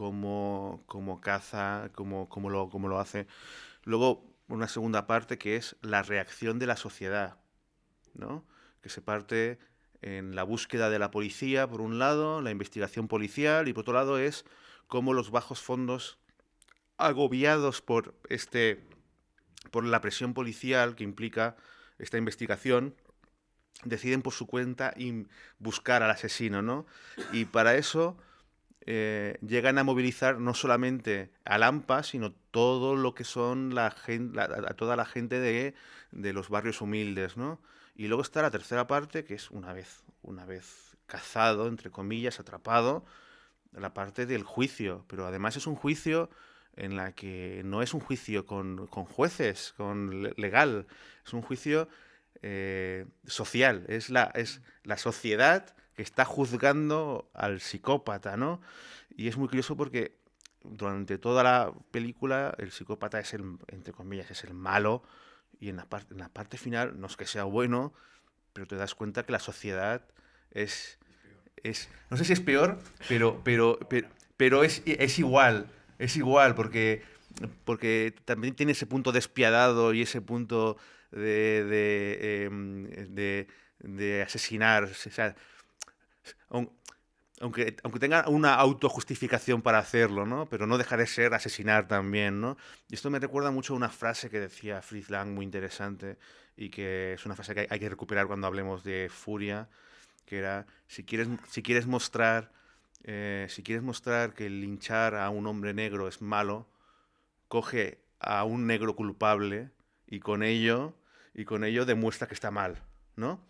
caza, cómo lo hace. Luego, una segunda parte que es la reacción de la sociedad, ¿no? Que se parte en la búsqueda de la policía, por un lado, la investigación policial, y por otro lado es cómo los bajos fondos, agobiados por la presión policial que implica esta investigación, deciden por su cuenta buscar al asesino, ¿no? Y para eso llegan a movilizar no solamente al AMPA, sino todo lo que son a toda la gente de los barrios humildes, ¿no? Y luego está la tercera parte, que es una vez cazado, entre comillas, atrapado, la parte del juicio. Pero además es un juicio en la que no es un juicio con jueces, con legal, es un juicio social, es la sociedad que está juzgando al psicópata, ¿no? Y es muy curioso porque durante toda la película el psicópata entre comillas, es el malo, y en la parte final no es que sea bueno, pero te das cuenta que la sociedad no sé si es peor, pero es igual, porque también tiene ese punto despiadado y ese punto de asesinar. O sea, aunque tenga una autojustificación para hacerlo, ¿no? Pero no deja de ser asesinar también, ¿no? Y esto me recuerda mucho a una frase que decía Fritz Lang, muy interesante, y que es una frase que hay que recuperar cuando hablemos de furia, que era, si quieres mostrar que el linchar a un hombre negro es malo, coge a un negro culpable y con ello demuestra que está mal, ¿no?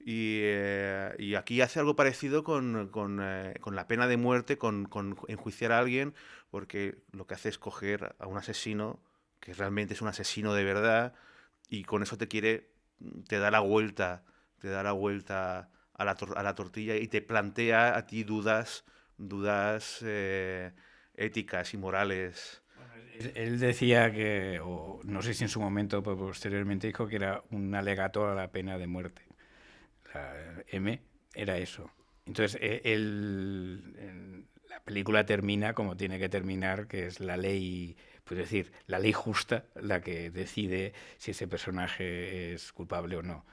Y aquí hace algo parecido con la pena de muerte, con enjuiciar a alguien, porque lo que hace es coger a un asesino, que realmente es un asesino de verdad, y con eso te da la vuelta a la tortilla y te plantea a ti dudas éticas y morales. Él decía que, o no sé si en su momento, pero posteriormente dijo que era un alegato a la pena de muerte. La M era eso. Entonces, la película termina como tiene que terminar, que es la ley, pues decir, la ley justa la que decide si ese personaje es culpable o no.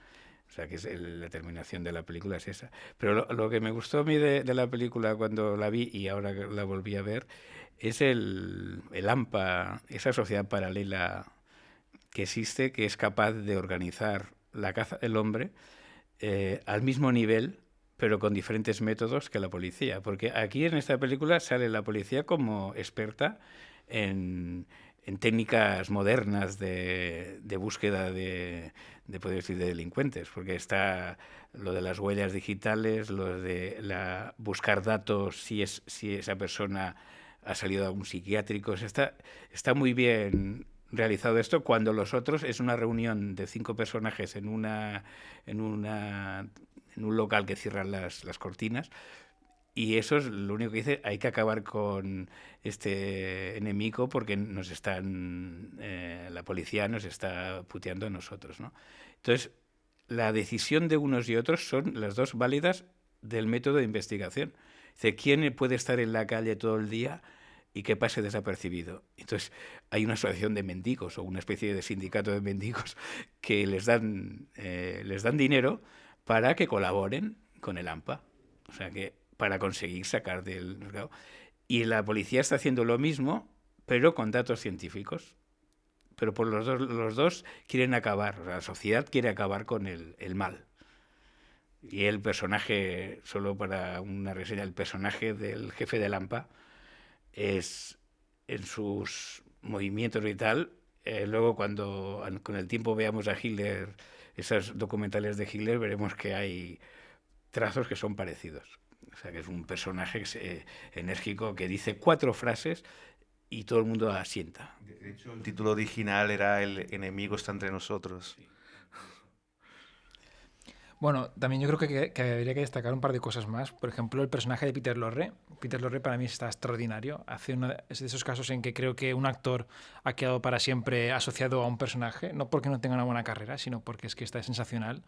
O sea, que es la terminación de la película es esa. Pero lo que me gustó a mí de la película cuando la vi y ahora que la volví a ver es el AMPA, esa sociedad paralela que existe, que es capaz de organizar la caza del hombre al mismo nivel, pero con diferentes métodos que la policía. Porque aquí en esta película sale la policía como experta en técnicas modernas de búsqueda de poder decir, de delincuentes, porque está lo de las huellas digitales, lo de buscar datos si esa persona ha salido a un psiquiátrico. Está muy bien realizado esto, cuando los otros es una reunión de 5 personajes en un local que cierran las cortinas. Y eso es lo único que dice, hay que acabar con este enemigo porque la policía nos está puteando a nosotros, ¿no? Entonces, la decisión de unos y otros son las dos válidas del método de investigación. Dice, ¿quién puede estar en la calle todo el día y que pase desapercibido? Entonces, hay una asociación de mendigos o una especie de sindicato de mendigos que les dan dinero para que colaboren con el AMPA. O sea que para conseguir sacar del mercado. Y la policía está haciendo lo mismo, pero con datos científicos. Pero por los dos quieren acabar, o sea, la sociedad quiere acabar con el mal. Y el personaje, solo para una reseña, el personaje del jefe del AMPA es, en sus movimientos y tal, luego cuando con el tiempo veamos a Hitler, esos documentales de Hitler, veremos que hay trazos que son parecidos. O sea, que es un personaje enérgico que dice 4 frases y todo el mundo asienta. De hecho, el título original era El enemigo está entre nosotros. Sí. Bueno, también yo creo que habría que destacar un par de cosas más. Por ejemplo, el personaje de Peter Lorre. Peter Lorre para mí está extraordinario. Es de esos casos en que creo que un actor ha quedado para siempre asociado a un personaje, no porque no tenga una buena carrera, sino porque es que está sensacional.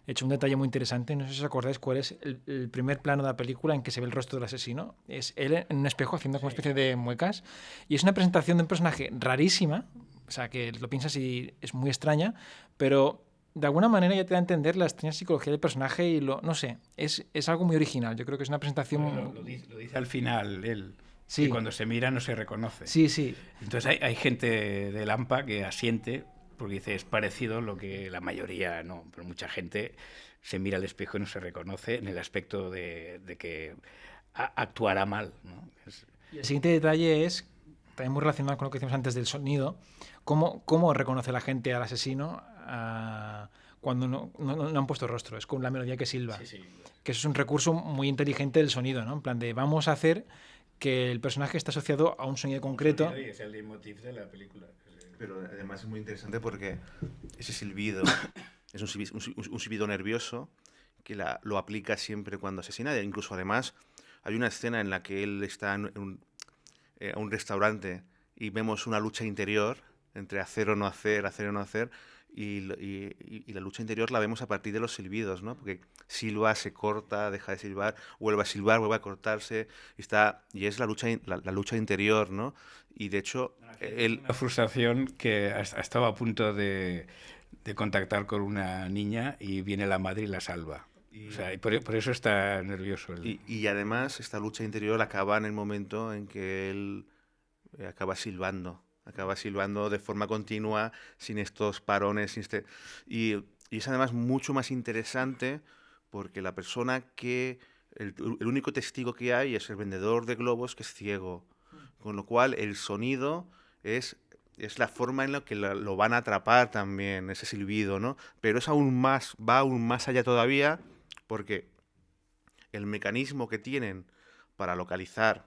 De hecho, un detalle muy interesante, no sé si os acordáis cuál es el primer plano de la película en que se ve el rostro del asesino. Es él en un espejo haciendo como una especie de muecas. Y es una presentación de un personaje rarísima, o sea, que lo piensas y es muy extraña, pero de alguna manera ya te da a entender la extraña psicología del personaje y no sé, es algo muy original. Yo creo que es una presentación... Bueno, lo dice al final él, sí. Que cuando se mira no se reconoce. Sí, sí. Entonces hay gente del AMPA que asiente porque dice es parecido, lo que la mayoría no, pero mucha gente se mira al espejo y no se reconoce en el aspecto de que actuará mal, ¿no? Y el siguiente detalle es, también muy relacionado con lo que decíamos antes del sonido, cómo reconoce la gente al asesino cuando no han puesto rostro, es con la melodía que silba. Sí. Que eso es un recurso muy inteligente del sonido, ¿no? En plan de vamos a hacer que el personaje esté asociado a un sonido concreto. Y es el leitmotiv de la película. Pero además es muy interesante porque ese silbido es un silbido nervioso que lo aplica siempre cuando asesina. E incluso además hay una escena en la que él está en un restaurante y vemos una lucha interior entre hacer o no hacer, y la lucha interior la vemos a partir de los silbidos, ¿no? Porque silba, se corta, deja de silbar, vuelve a silbar, vuelve a cortarse, y es la lucha interior, ¿no? Y de hecho... Una frustración que estaba a punto de de contactar con una niña y viene la madre y la salva. O sea, y por eso está nervioso. Y además esta lucha interior acaba en el momento en que él acaba silbando de forma continua, sin estos parones. Y es además mucho más interesante porque la persona que... El único testigo que hay es el vendedor de globos, que es ciego. Con lo cual el sonido es la forma en la que lo van a atrapar también, ese silbido, ¿no? Pero es va aún más allá todavía, porque el mecanismo que tienen para localizar,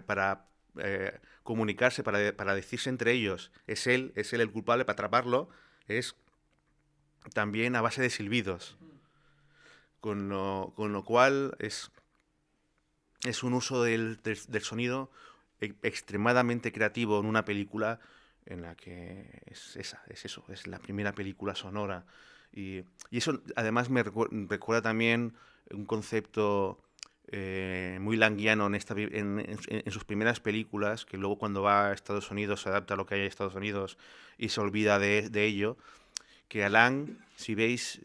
para comunicarse, para decirse entre ellos, es él el culpable, para atraparlo, es también a base de silbidos. Con lo cual es un uso del sonido extremadamente creativo en una película en la que es la primera película sonora. Y eso además me recuerda también un concepto muy languiano en sus primeras películas, que luego cuando va a Estados Unidos se adapta a lo que hay en Estados Unidos y se olvida de ello, que Alan, si veis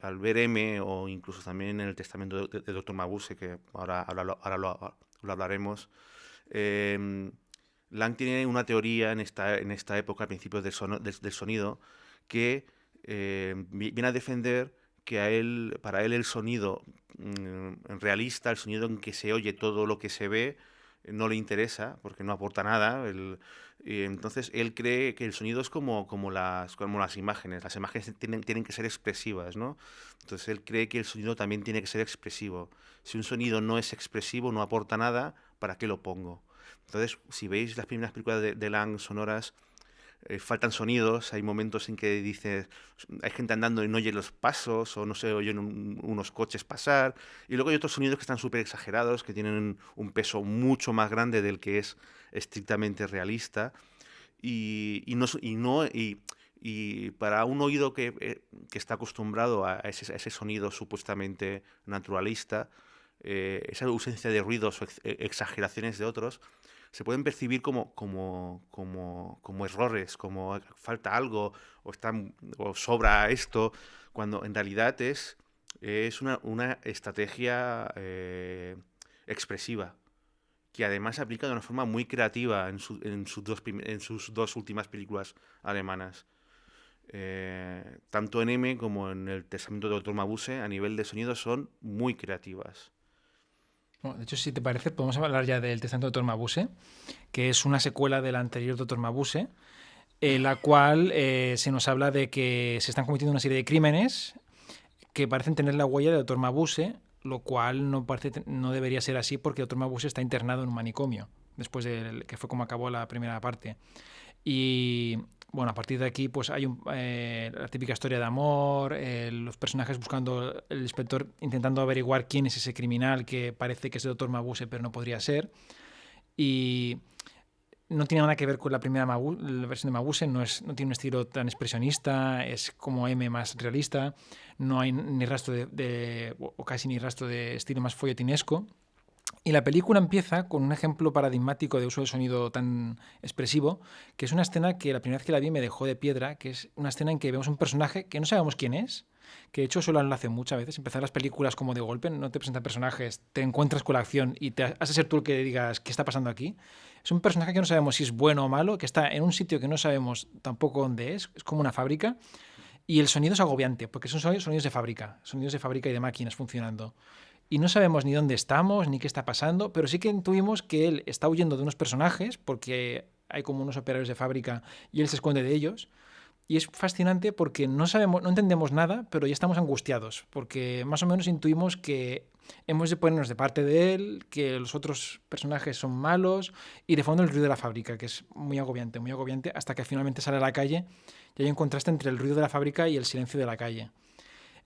al ver M, o incluso también en el testamento de Dr. Mabuse, que ahora lo hablaremos, Lang tiene una teoría en esta época, a principios del sonido, que viene a defender que para él el sonido realista, el sonido en que se oye todo lo que se ve, no le interesa porque no aporta nada. Entonces él cree que el sonido es como las imágenes. Las imágenes tienen que ser expresivas, ¿no? Entonces él cree que el sonido también tiene que ser expresivo. Si un sonido no es expresivo, no aporta nada, ¿para qué lo pongo? Entonces, si veis las primeras películas de Lang sonoras, faltan sonidos, hay momentos en que dices, hay gente andando y no oye los pasos, o no se oyen unos coches pasar, y luego hay otros sonidos que están súper exagerados, que tienen un peso mucho más grande del que es estrictamente realista, y para un oído que está acostumbrado a ese sonido supuestamente naturalista, esa ausencia de ruidos o exageraciones de otros, se pueden percibir como errores, como falta algo, o sobra esto, cuando en realidad es una estrategia expresiva, que además se aplica de una forma muy creativa en sus dos últimas películas alemanas. Tanto en M como en el testamento de Dr. Mabuse, a nivel de sonido, son muy creativas. Bueno, de hecho, si te parece, podemos hablar ya del testamento de Dr. Mabuse, que es una secuela del anterior Dr. Mabuse, en la cual se nos habla de que se están cometiendo una serie de crímenes que parecen tener la huella de Dr. Mabuse, lo cual no debería ser así, porque Dr. Mabuse está internado en un manicomio, después de que fue como acabó la primera parte. Y bueno, a partir de aquí pues hay la típica historia de amor, los personajes buscando, el inspector intentando averiguar quién es ese criminal que parece que es el Dr. Mabuse, pero no podría ser. Y no tiene nada que ver con la primera la versión de Mabuse, no tiene un estilo tan expresionista, es como M más realista, no hay ni rastro o casi ni rastro de estilo más follotinesco. Y la película empieza con un ejemplo paradigmático de uso del sonido tan expresivo, que es una escena que la primera vez que la vi me dejó de piedra, que es una escena en que vemos un personaje que no sabemos quién es, que de hecho eso lo hace muchas veces, empezar las películas como de golpe, no te presentan personajes, te encuentras con la acción y te has de ser tú el que digas qué está pasando aquí. Es un personaje que no sabemos si es bueno o malo, que está en un sitio que no sabemos tampoco dónde es como una fábrica, y el sonido es agobiante, porque son sonidos de fábrica y de máquinas funcionando. Y no sabemos ni dónde estamos, ni qué está pasando, pero sí que intuimos que él está huyendo de unos personajes, porque hay como unos operarios de fábrica y él se esconde de ellos. Y es fascinante porque no entendemos nada, pero ya estamos angustiados, porque más o menos intuimos que hemos de ponernos de parte de él, que los otros personajes son malos, y de fondo el ruido de la fábrica, que es muy agobiante, hasta que finalmente sale a la calle y hay un contraste entre el ruido de la fábrica y el silencio de la calle.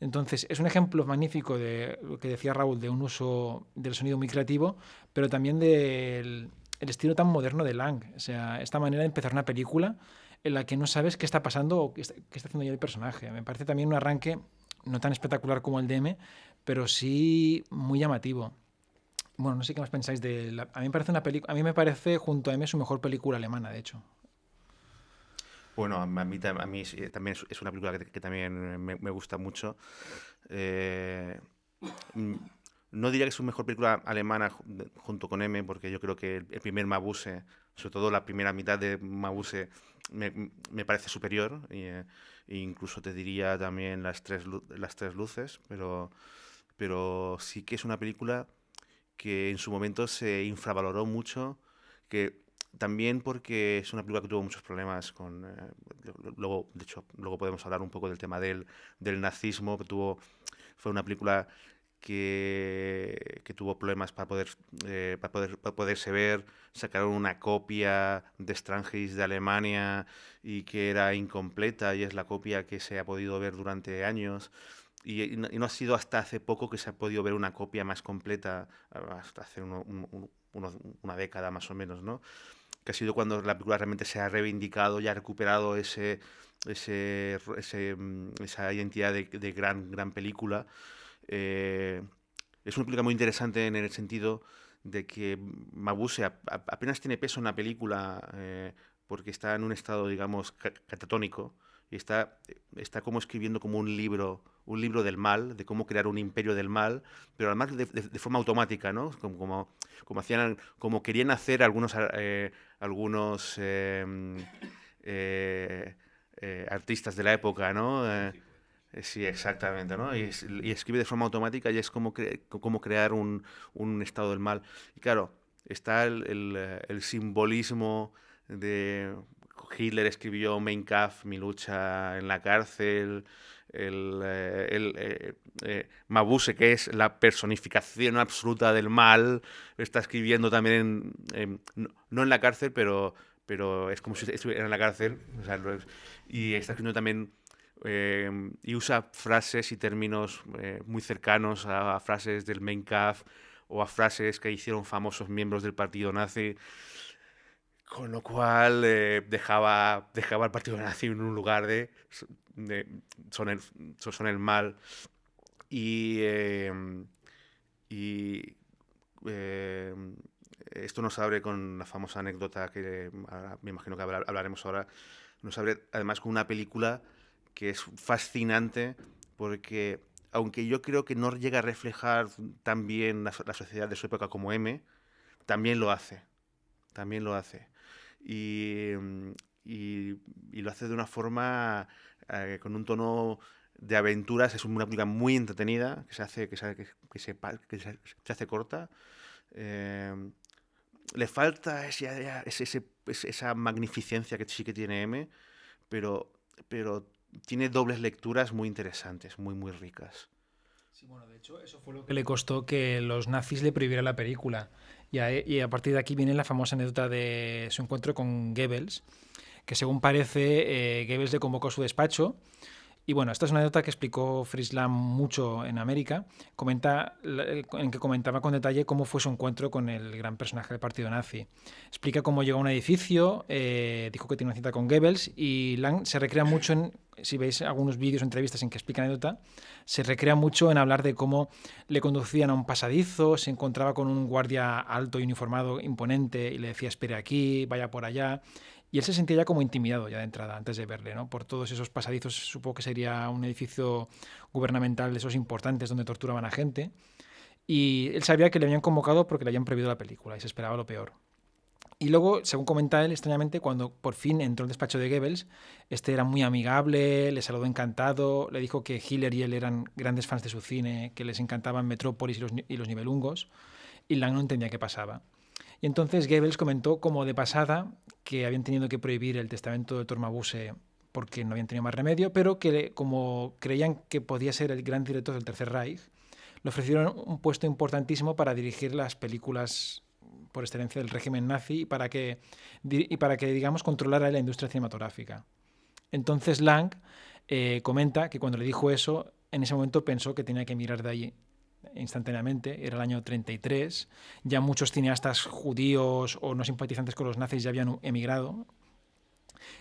Entonces, es un ejemplo magnífico de lo que decía Raúl, de un uso del sonido muy creativo, pero también del estilo tan moderno de Lang. O sea, esta manera de empezar una película en la que no sabes qué está pasando o qué está haciendo ya el personaje. Me parece también un arranque no tan espectacular como el de M, pero sí muy llamativo. Bueno, no sé qué más pensáis de a mí me parece junto a M su mejor película alemana, de hecho. Bueno, a mí también es una película que también me gusta mucho. Eh, mm, no diría que es su mejor película alemana junto con M, porque yo creo que el primer Mabuse, sobre todo la primera mitad de Mabuse, me parece superior. E incluso te diría también las tres luces, pero sí que es una película que en su momento se infravaloró mucho, que también porque es una película que tuvo muchos problemas con... luego, de hecho, luego podemos hablar un poco del tema del nazismo, que fue una película que tuvo problemas para poderse ver. Sacaron una copia de Strangis de Alemania y que era incompleta, y es la copia que se ha podido ver durante años. Y no ha sido hasta hace poco que se ha podido ver una copia más completa, hasta hace una década más o menos, ¿no? Que ha sido cuando la película realmente se ha reivindicado y ha recuperado esa identidad de gran película. Eh, es una película muy interesante en el sentido de que Mabuse apenas tiene peso en la película, porque está en un estado, digamos, catatónico, y está como escribiendo como un libro del mal, de cómo crear un imperio del mal, pero además de forma automática, ¿no? Como querían hacer algunos artistas de la época, ¿no? Sí, exactamente, ¿no? Y escribe de forma automática, y es como crear un estado del mal. Y claro, está el simbolismo de Hitler escribió Mein Kampf, mi lucha en la cárcel, Mabuse, que es la personificación absoluta del mal, está escribiendo también, no en la cárcel, pero es como si estuviera en la cárcel, o sea, y está escribiendo también, y usa frases y términos muy cercanos a frases del Mein Kampf o a frases que hicieron famosos miembros del partido nazi, con lo cual dejaba al partido nazi en un lugar de son el mal. Y, y eh, esto nos abre con la famosa anécdota que ahora, me imagino que hablaremos ahora. Nos abre además con una película que es fascinante, porque aunque yo creo que no llega a reflejar tan bien la sociedad de su época como M, también lo hace. También lo hace. Y, y lo hace de una forma, con un tono de aventuras. Es una película muy entretenida, que se hace corta. Eh, Le falta esa magnificencia que sí que tiene M, pero tiene dobles lecturas muy interesantes, muy ricas. Sí, bueno, de hecho, eso fue lo que le costó que los nazis le prohibieran la película. Y a partir de aquí viene la famosa anécdota de su encuentro con Goebbels, que según parece, Goebbels le convocó a su despacho. Y bueno, esta es una anécdota que explicó Fritz Lang mucho en América, en que comentaba con detalle cómo fue su encuentro con el gran personaje del partido nazi. Explica cómo llegó a un edificio, dijo que tiene una cita con Goebbels, y Lang se recrea mucho en, si veis algunos vídeos o entrevistas en que explica la anécdota, se recrea mucho en hablar de cómo le conducían a un pasadizo, se encontraba con un guardia alto y uniformado imponente y le decía espere aquí, vaya por allá. Y él se sentía ya como intimidado ya de entrada, antes de verle, ¿no? Por todos esos pasadizos, supongo que sería un edificio gubernamental de esos importantes donde torturaban a gente. Y él sabía que le habían convocado porque le habían prohibido la película y se esperaba lo peor. Y luego, según comenta él, extrañamente, cuando por fin entró al despacho de Goebbels, este era muy amigable, le saludó encantado, le dijo que Hitler y él eran grandes fans de su cine, que les encantaban Metrópolis y los Nibelungos, y Lang no entendía qué pasaba. Y entonces Goebbels comentó como de pasada que habían tenido que prohibir el testamento de Dr. Mabuse porque no habían tenido más remedio, pero que como creían que podía ser el gran director del Tercer Reich, le ofrecieron un puesto importantísimo para dirigir las películas por excelencia del régimen nazi y para que digamos, controlara la industria cinematográfica. Entonces Lang comenta que cuando le dijo eso, en ese momento pensó que tenía que mirar de allí instantáneamente. Era el año 33, ya muchos cineastas judíos o no simpatizantes con los nazis ya habían emigrado,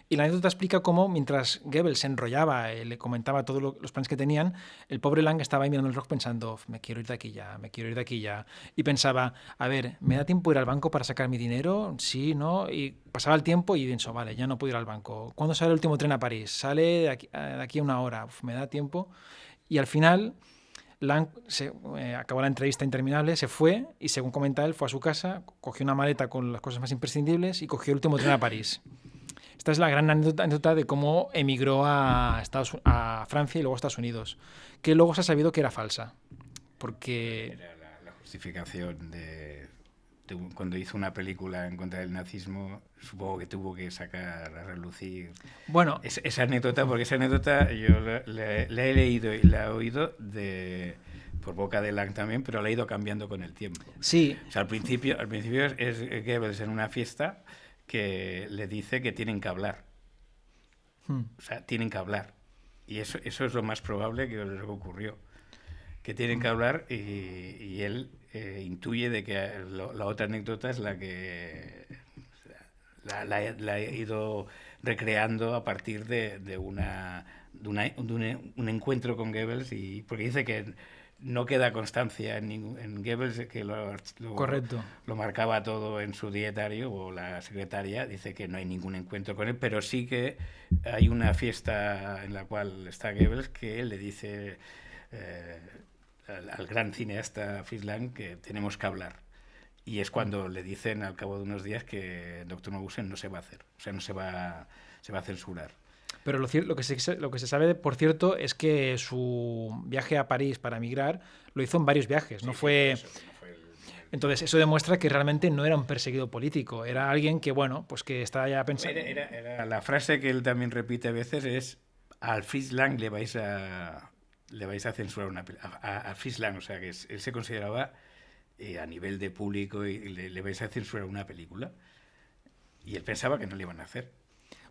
Y la anécdota explica cómo, mientras Goebbels se enrollaba, le comentaba todos los planes que tenían, el pobre Lang estaba ahí mirando el reloj pensando, me quiero ir de aquí ya, me quiero ir de aquí ya. Y pensaba, a ver, ¿me da tiempo ir al banco para sacar mi dinero? Sí, ¿no? Y pasaba el tiempo y pensó, vale, ya no puedo ir al banco. ¿Cuándo sale el último tren a París? Sale de aquí a una hora. Uf, me da tiempo. Y al final, Lang acabó la entrevista interminable, se fue y, según comenta él, fue a su casa, cogió una maleta con las cosas más imprescindibles y cogió el último tren a París. Esta es la gran anécdota de cómo emigró a Francia y luego a Estados Unidos, que luego se ha sabido que era falsa. Porque Era la justificación cuando hizo una película en contra del nazismo, supongo que tuvo que sacar a relucir bueno, esa anécdota, porque esa anécdota yo la he leído y la he oído por boca de Lang también, pero la he ido cambiando con el tiempo. sí. O sea, al principio es Goebbels en una fiesta que le dice que tienen que hablar. O sea, tienen que hablar. Y eso es lo más probable que les ocurrió. Que tienen que hablar y él intuye de que la otra anécdota es la que la he ido recreando a partir de un encuentro con Goebbels, porque dice que no queda constancia en Goebbels, que Correcto. lo marcaba todo en su dietario, o la secretaria dice que no hay ningún encuentro con él, pero sí que hay una fiesta en la cual está Goebbels que él le dice al gran cineasta Fritz Lang que tenemos que hablar. Y es cuando le dicen al cabo de unos días que Dr. Mabuse no se va a hacer, o sea, se va a censurar. Pero lo que se sabe, por cierto, es que su viaje a París para emigrar lo hizo en varios viajes. No fue... Entonces, eso demuestra que realmente no era un perseguido político. Era alguien que, bueno, pues que estaba ya pensando... Era la frase que él también repite a veces es: al Fritz Lang le vais a censurar una película. A Fritz Lang, o sea, que él se consideraba a nivel de público y le vais a censurar una película. Y él pensaba que no le iban a hacer.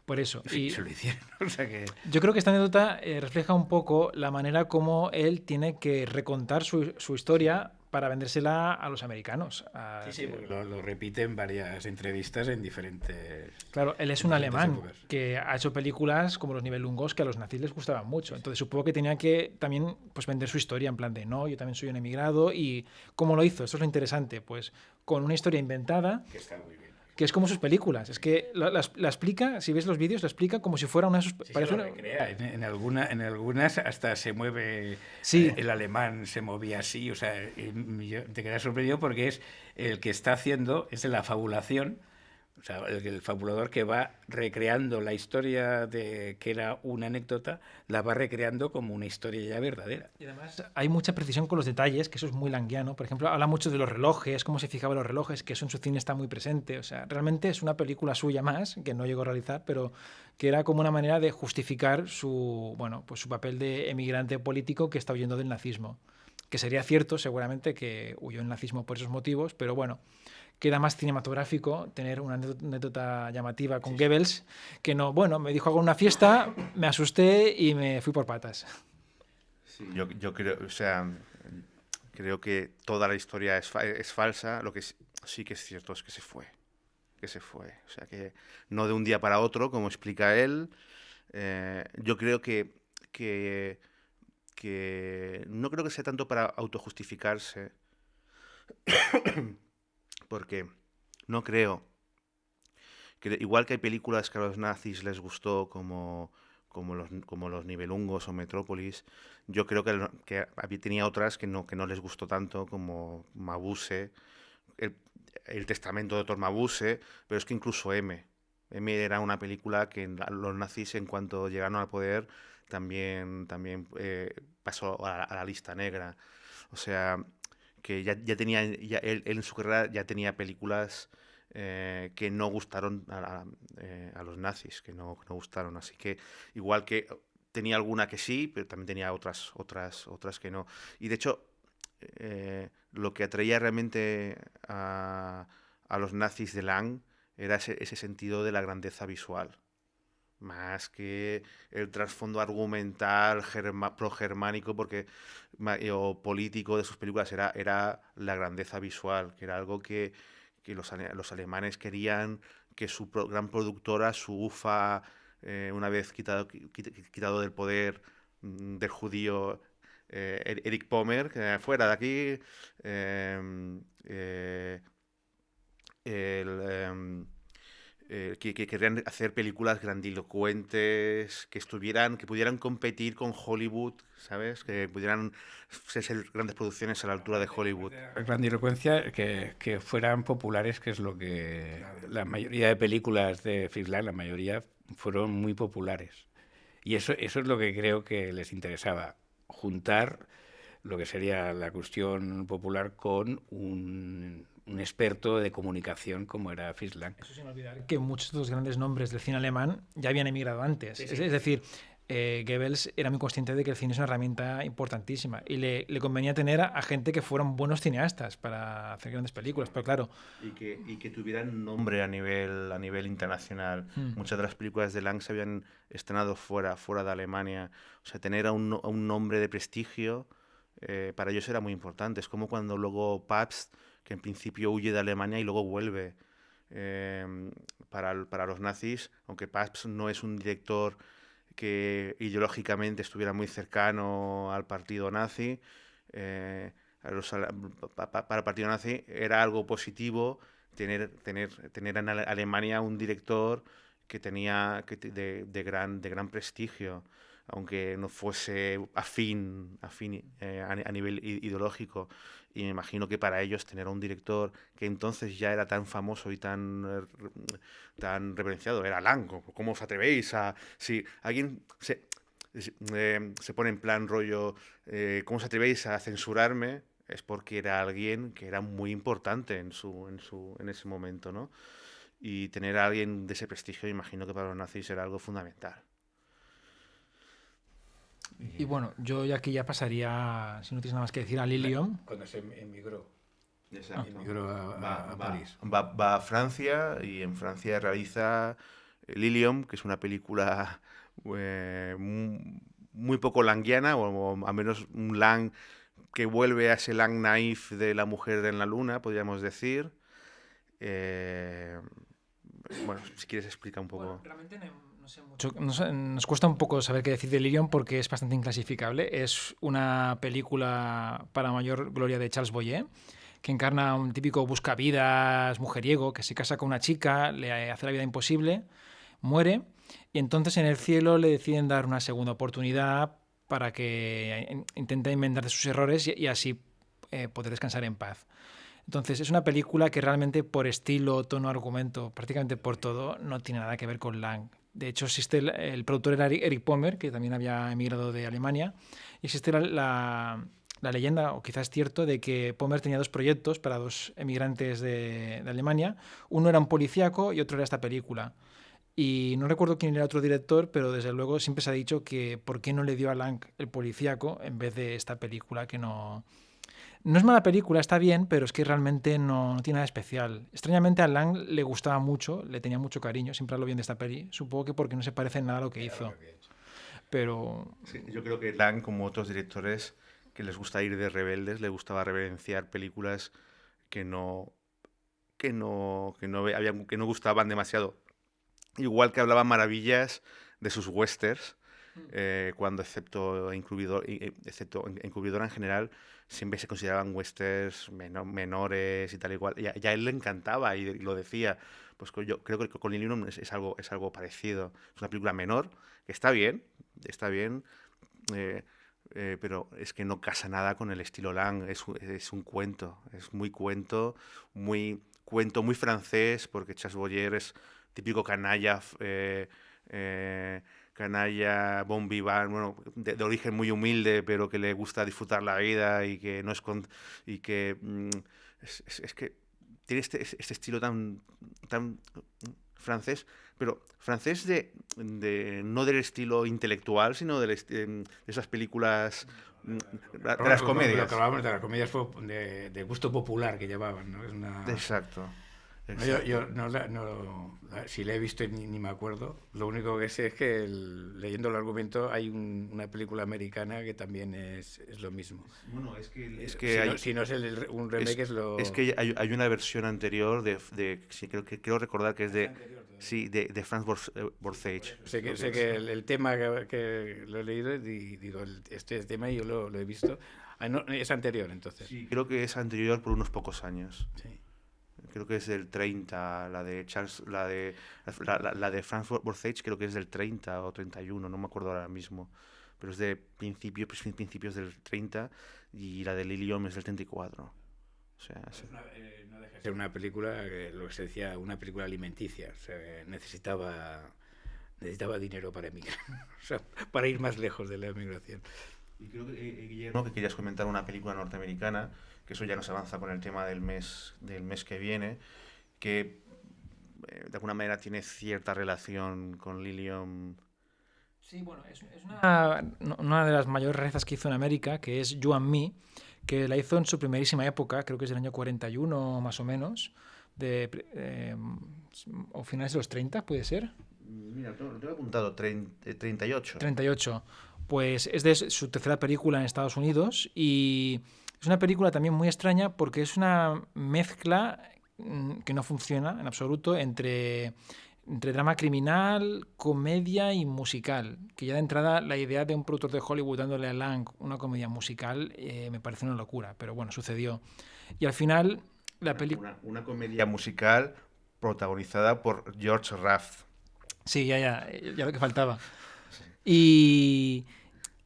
Por eso. Y se lo hicieron. O sea que... Yo creo que esta anécdota refleja un poco la manera como él tiene que recontar su historia para vendérsela a los americanos. Sí, porque lo repite en varias entrevistas en diferentes... Claro, él es un alemán épocas. que ha hecho películas como Los Nibelungos que a los nazis les gustaban mucho. Entonces supongo que tenía que también pues, vender su historia en plan de no, yo también soy un emigrado. ¿Y cómo lo hizo? Esto es lo interesante. Pues con una historia inventada... Que está muy bien. Que es como sus películas. Es que la explica, si ves los vídeos, la explica como si fuera una de sus... Sí, parece una... En algunas hasta se mueve... Sí. El alemán se movía así, o sea, yo te quedas sorprendido porque es el que está haciendo, es la fabulación, o sea, el fabulador que va recreando la historia que era una anécdota, la va recreando como una historia ya verdadera. Y además hay mucha precisión con los detalles, que eso es muy languiano. Por ejemplo, habla mucho de los relojes, cómo se fijaba los relojes, que eso en su cine está muy presente. O sea, realmente es una película suya más, que no llegó a realizar, pero que era como una manera de justificar su papel de emigrante político que está huyendo del nazismo. Que sería cierto, seguramente, que huyó del nazismo por esos motivos, pero bueno, queda más cinematográfico tener una anécdota llamativa con Goebbels que no, bueno, me dijo algo en una fiesta, me asusté y me fui por patas. Sí, yo creo, o sea, creo que toda la historia es falsa. Lo que sí que es cierto es que se fue. O sea, que no de un día para otro, como explica él. Yo creo que no creo que sea tanto para autojustificarse, porque no creo que, igual que hay películas que a los nazis les gustó como los Nibelungos o Metrópolis, yo creo que tenía otras que no les gustó tanto, como Mabuse, el testamento de Dr. Mabuse, pero es que incluso M era una película que los nazis, en cuanto llegaron al poder, también pasó a la lista negra. O sea, que ya tenía, él en su carrera ya tenía películas que no gustaron a los nazis, que no gustaron. Así que igual que tenía alguna que sí, pero también tenía otras que no. Y de hecho, lo que atraía realmente a los nazis de Lang era ese sentido de la grandeza visual, más que el trasfondo argumental progermánico o político de sus películas. Era la grandeza visual, que era algo que que los alemanes querían que su gran productora, su UFA, una vez quitado del poder del judío Eric Pomer, que fuera de aquí, que querían hacer películas grandilocuentes, que pudieran competir con Hollywood, ¿sabes? Que pudieran ser grandes producciones a la altura de Hollywood. Grandilocuencia, que fueran populares, que es lo que... La mayoría de películas de Fritz Lang, la mayoría fueron muy populares. Y eso es lo que creo que les interesaba, juntar lo que sería la cuestión popular con un experto de comunicación como era Fritz Lang. Eso sin olvidar que muchos de los grandes nombres del cine alemán ya habían emigrado antes. Sí. Es decir, Goebbels era muy consciente de que el cine es una herramienta importantísima y le convenía tener a gente que fueran buenos cineastas para hacer grandes películas, pero claro... Y que tuvieran nombre a nivel internacional. Muchas de las películas de Lang se habían estrenado fuera de Alemania. O sea, tener a un nombre de prestigio para ellos era muy importante. Es como cuando luego Pabst, que en principio huye de Alemania y luego vuelve. Para los nazis, aunque Pabst no es un director que ideológicamente estuviera muy cercano al partido nazi, para el partido nazi era algo positivo tener en Alemania un director que tenía de gran prestigio, aunque no fuese afín a nivel ideológico. Y me imagino que para ellos tener a un director que entonces ya era tan famoso y tan reverenciado, era Lang. ¿Cómo os atrevéis a...? Si alguien se pone en plan rollo, ¿cómo os atrevéis a censurarme? Es porque era alguien que era muy importante en ese momento, ¿no? Y tener a alguien de ese prestigio, imagino que para los nazis era algo fundamental. Y bueno, yo aquí ya pasaría, si no tienes nada más que decir, a Lilium. Cuando se emigró. Exacto. Emigró a París. Va a Francia y en Francia realiza Lilium, que es una película muy poco languiana, o al menos un Lang que vuelve a ese Lang naif de La mujer en la luna, podríamos decir. Bueno, si quieres explica un poco. Bueno, realmente no sé mucho. Nos cuesta un poco saber qué decir de Lilium porque es bastante inclasificable. Es una película para mayor gloria de Charles Boyer, que encarna un típico buscavidas mujeriego que se casa con una chica, le hace la vida imposible, muere, y entonces en el cielo le deciden dar una segunda oportunidad para que intente enmendar de sus errores y así poder descansar en paz. Entonces es una película que realmente por estilo, tono, argumento, prácticamente por todo, no tiene nada que ver con Lang. De hecho, existe el productor era Eric Pomer, que también había emigrado de Alemania, y existe la leyenda, o quizás es cierto, de que Pomer tenía dos proyectos para dos emigrantes de Alemania. Uno era un policíaco y otro era esta película. Y no recuerdo quién era otro director, pero desde luego siempre se ha dicho que por qué no le dio a Lang el policíaco en vez de esta película que no... No es mala película, está bien, pero es que realmente no tiene nada especial. Extrañamente a Lang le gustaba mucho, le tenía mucho cariño, siempre hablo bien de esta peli. Supongo que porque no se parece en nada a lo que hizo. Pero... Sí, yo creo que Lang, como otros directores que les gusta ir de rebeldes, le gustaba reverenciar películas que no gustaban demasiado. Igual que hablaba maravillas de sus westerns, cuando excepto Encubridora en general, siempre se consideraban westerns menores y tal y cual. Y a él le encantaba y lo decía. Pues yo creo que con Lilium es algo parecido. Es una película menor, que está bien, pero es que no casa nada con el estilo Lang. Es un cuento, es muy muy francés, porque Charles Boyer es típico canalla, canalla bon vivant, bueno, de origen muy humilde, pero que le gusta disfrutar la vida y que no es es que tiene este estilo tan francés, pero francés no del estilo intelectual, sino de esas películas de las comedias. Lo que hablábamos de las comedias fue de gusto popular que llevaban, ¿no? Exacto. Si la he visto ni me acuerdo. Lo único que sé es que leyendo el argumento hay una película americana que también es lo mismo. Bueno, es que si no es un remake es que hay una versión anterior sí, creo recordar que es de Franz Borzage. Sé que el tema que lo he leído y digo, este tema yo lo he visto. No, es anterior, entonces. Sí, creo que es anterior por unos pocos años. Sí. Creo que es del 30, la de Franz Borzage creo que es del 30 o 31, no me acuerdo ahora mismo, pero es de principios del 30 y la de Lilium es del 34. O sea, no deja de ser una película, lo que se decía, una película alimenticia. O sea, necesitaba dinero para emigrar, o sea, para ir más lejos de la emigración. Y creo que, Guillermo, que querías comentar una película norteamericana, que eso ya nos avanza con el tema del mes que viene, que de alguna manera tiene cierta relación con Lilium. Sí, bueno, es una de las mayores rarezas que hizo en América, que es You and Me, que la hizo en su primerísima época, creo que es del año 41 más o menos, o finales de los 30, ¿puede ser? Mira, lo tengo apuntado, 38. 38. Pues es de su tercera película en Estados Unidos y es una película también muy extraña porque es una mezcla que no funciona en absoluto entre drama criminal, comedia y musical. Que ya de entrada la idea de un productor de Hollywood dándole a Lang una comedia musical me parece una locura, pero bueno, sucedió. Y al final la película... Una comedia musical protagonizada por George Raft. Sí, ya lo que faltaba. Sí.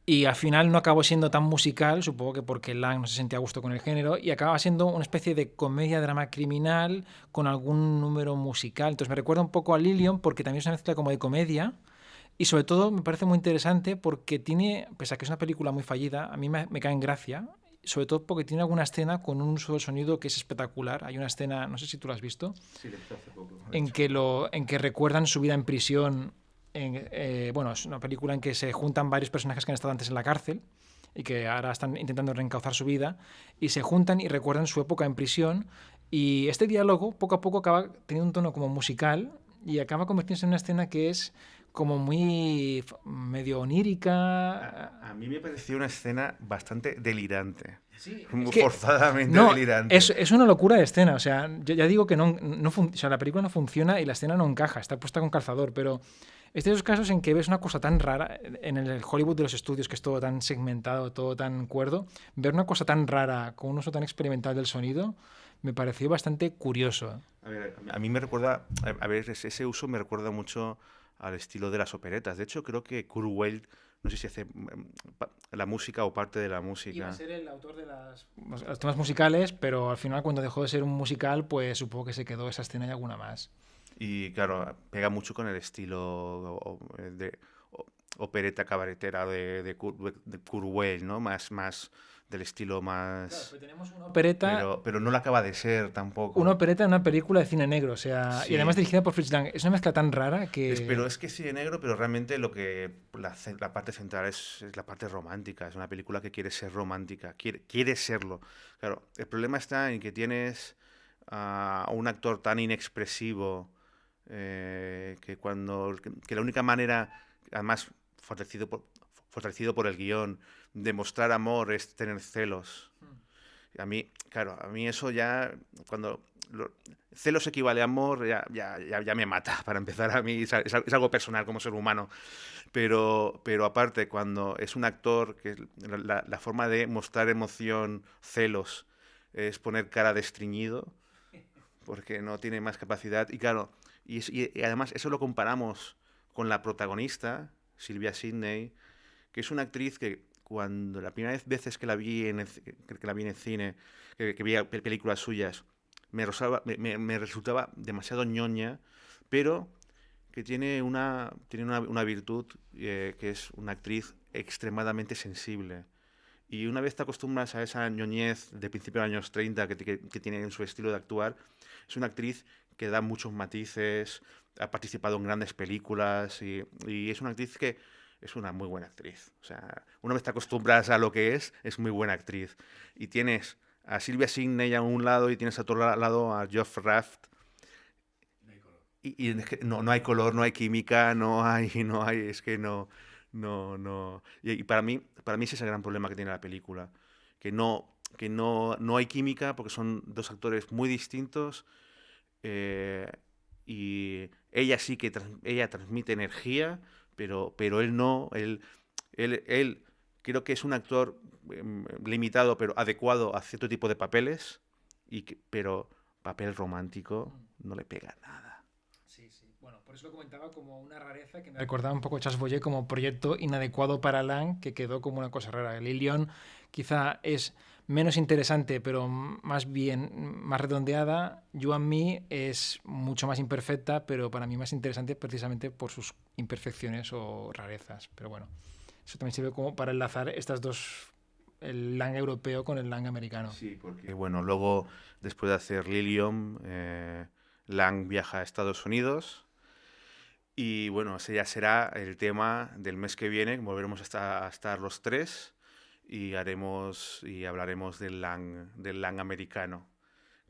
Y al final no acabó siendo tan musical, supongo que porque Lang no se sentía a gusto con el género, y acaba siendo una especie de comedia-drama criminal con algún número musical. Entonces me recuerda un poco a Lilium porque también es una mezcla como de comedia, y sobre todo me parece muy interesante porque tiene, pese a que es una película muy fallida, a mí me cae en gracia, sobre todo porque tiene alguna escena con un uso del sonido que es espectacular. Hay una escena, no sé si tú la has visto, sí, hace poco, en que recuerdan su vida en prisión. Bueno, es una película en que se juntan varios personajes que han estado antes en la cárcel y que ahora están intentando reencauzar su vida y se juntan y recuerdan su época en prisión, y este diálogo poco a poco acaba teniendo un tono como musical y acaba convirtiéndose en una escena que es como muy medio onírica. A mí me pareció una escena bastante delirante. Sí, forzadamente delirante. Es una locura de escena. O sea, yo ya digo que o sea, la película no funciona y la escena no encaja, está puesta con calzador, pero es de esos casos en que ves una cosa tan rara en el Hollywood de los estudios, que es todo tan segmentado, todo tan cuerdo. Ver una cosa tan rara con un uso tan experimental del sonido me pareció bastante curioso. A mí me recuerda, ese uso me recuerda mucho al estilo de las operetas. De hecho, creo que Kurt Weill, no sé si hace la música o parte de la música. Iba a ser el autor de los temas musicales, pero al final cuando dejó de ser un musical, pues supongo que se quedó esa escena y alguna más. Y claro, pega mucho con el estilo de opereta cabaretera de Kurt Weill, ¿no? Más del estilo más... Claro, pero tenemos una opereta... Pero no la acaba de ser tampoco. Una opereta en una película de cine negro, o sea... Sí. Y además dirigida por Fritz Lang. Es una mezcla tan rara que... Pero es que cine negro, pero realmente la parte central es la parte romántica. Es una película que quiere ser romántica, quiere serlo. Claro, el problema está en que tienes a un actor tan inexpresivo que la única manera, además fortalecido por el guión, de mostrar amor es tener celos. A mí eso ya, cuando celos equivale a amor, ya me mata, para empezar. A mí es algo personal como ser humano. Pero aparte, cuando es un actor, que la forma de mostrar emoción, celos, es poner cara de estreñido, porque no tiene más capacidad. Y claro, y además eso lo comparamos con la protagonista, Sylvia Sidney, que es una actriz que cuando la primera vez que la vi en el cine, que vi películas suyas, me resultaba demasiado ñoña, pero que tiene una virtud, que es una actriz extremadamente sensible. Y una vez te acostumbras a esa ñoñez de principios de los años 30 que tiene en su estilo de actuar, es una actriz que da muchos matices, ha participado en grandes películas y es una actriz que es una muy buena actriz. O sea, una vez te acostumbras a lo que es muy buena actriz. Y tienes a Sylvia Sidney a un lado y tienes a otro lado a Geoff Raft, y es que no hay color, no hay química, es que no. Y para mí ese es el gran problema que tiene la película, que no hay química porque son dos actores muy distintos, eh, y ella sí que ella transmite energía, pero él no, él creo que es un actor limitado pero adecuado a cierto tipo de papeles, pero papel romántico no le pega nada. Sí, sí. Bueno, por eso lo comentaba como una rareza que me recordaba un poco Charles Boyer como proyecto inadecuado para Lang, que quedó como una cosa rara. Lilian quizá es menos interesante, pero más bien, más redondeada. You and Me es mucho más imperfecta, pero para mí más interesante precisamente por sus imperfecciones o rarezas. Pero bueno, eso también sirve como para enlazar estas dos, el Lang europeo con el Lang americano. Sí, porque bueno, luego después de hacer Lilium, Lang viaja a Estados Unidos y bueno, ese ya será el tema del mes que viene. Volveremos a estar los tres y hablaremos del Lang americano,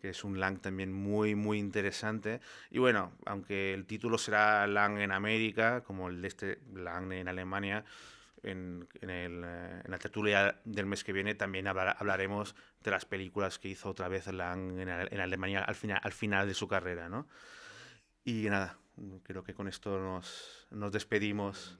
que es un Lang también muy, muy interesante. Y bueno, aunque el título será Lang en América, como el de este Lang en Alemania, en la tertulia del mes que viene también hablaremos de las películas que hizo otra vez Lang en Alemania al final de su carrera, ¿no? Y nada, creo que con esto nos despedimos.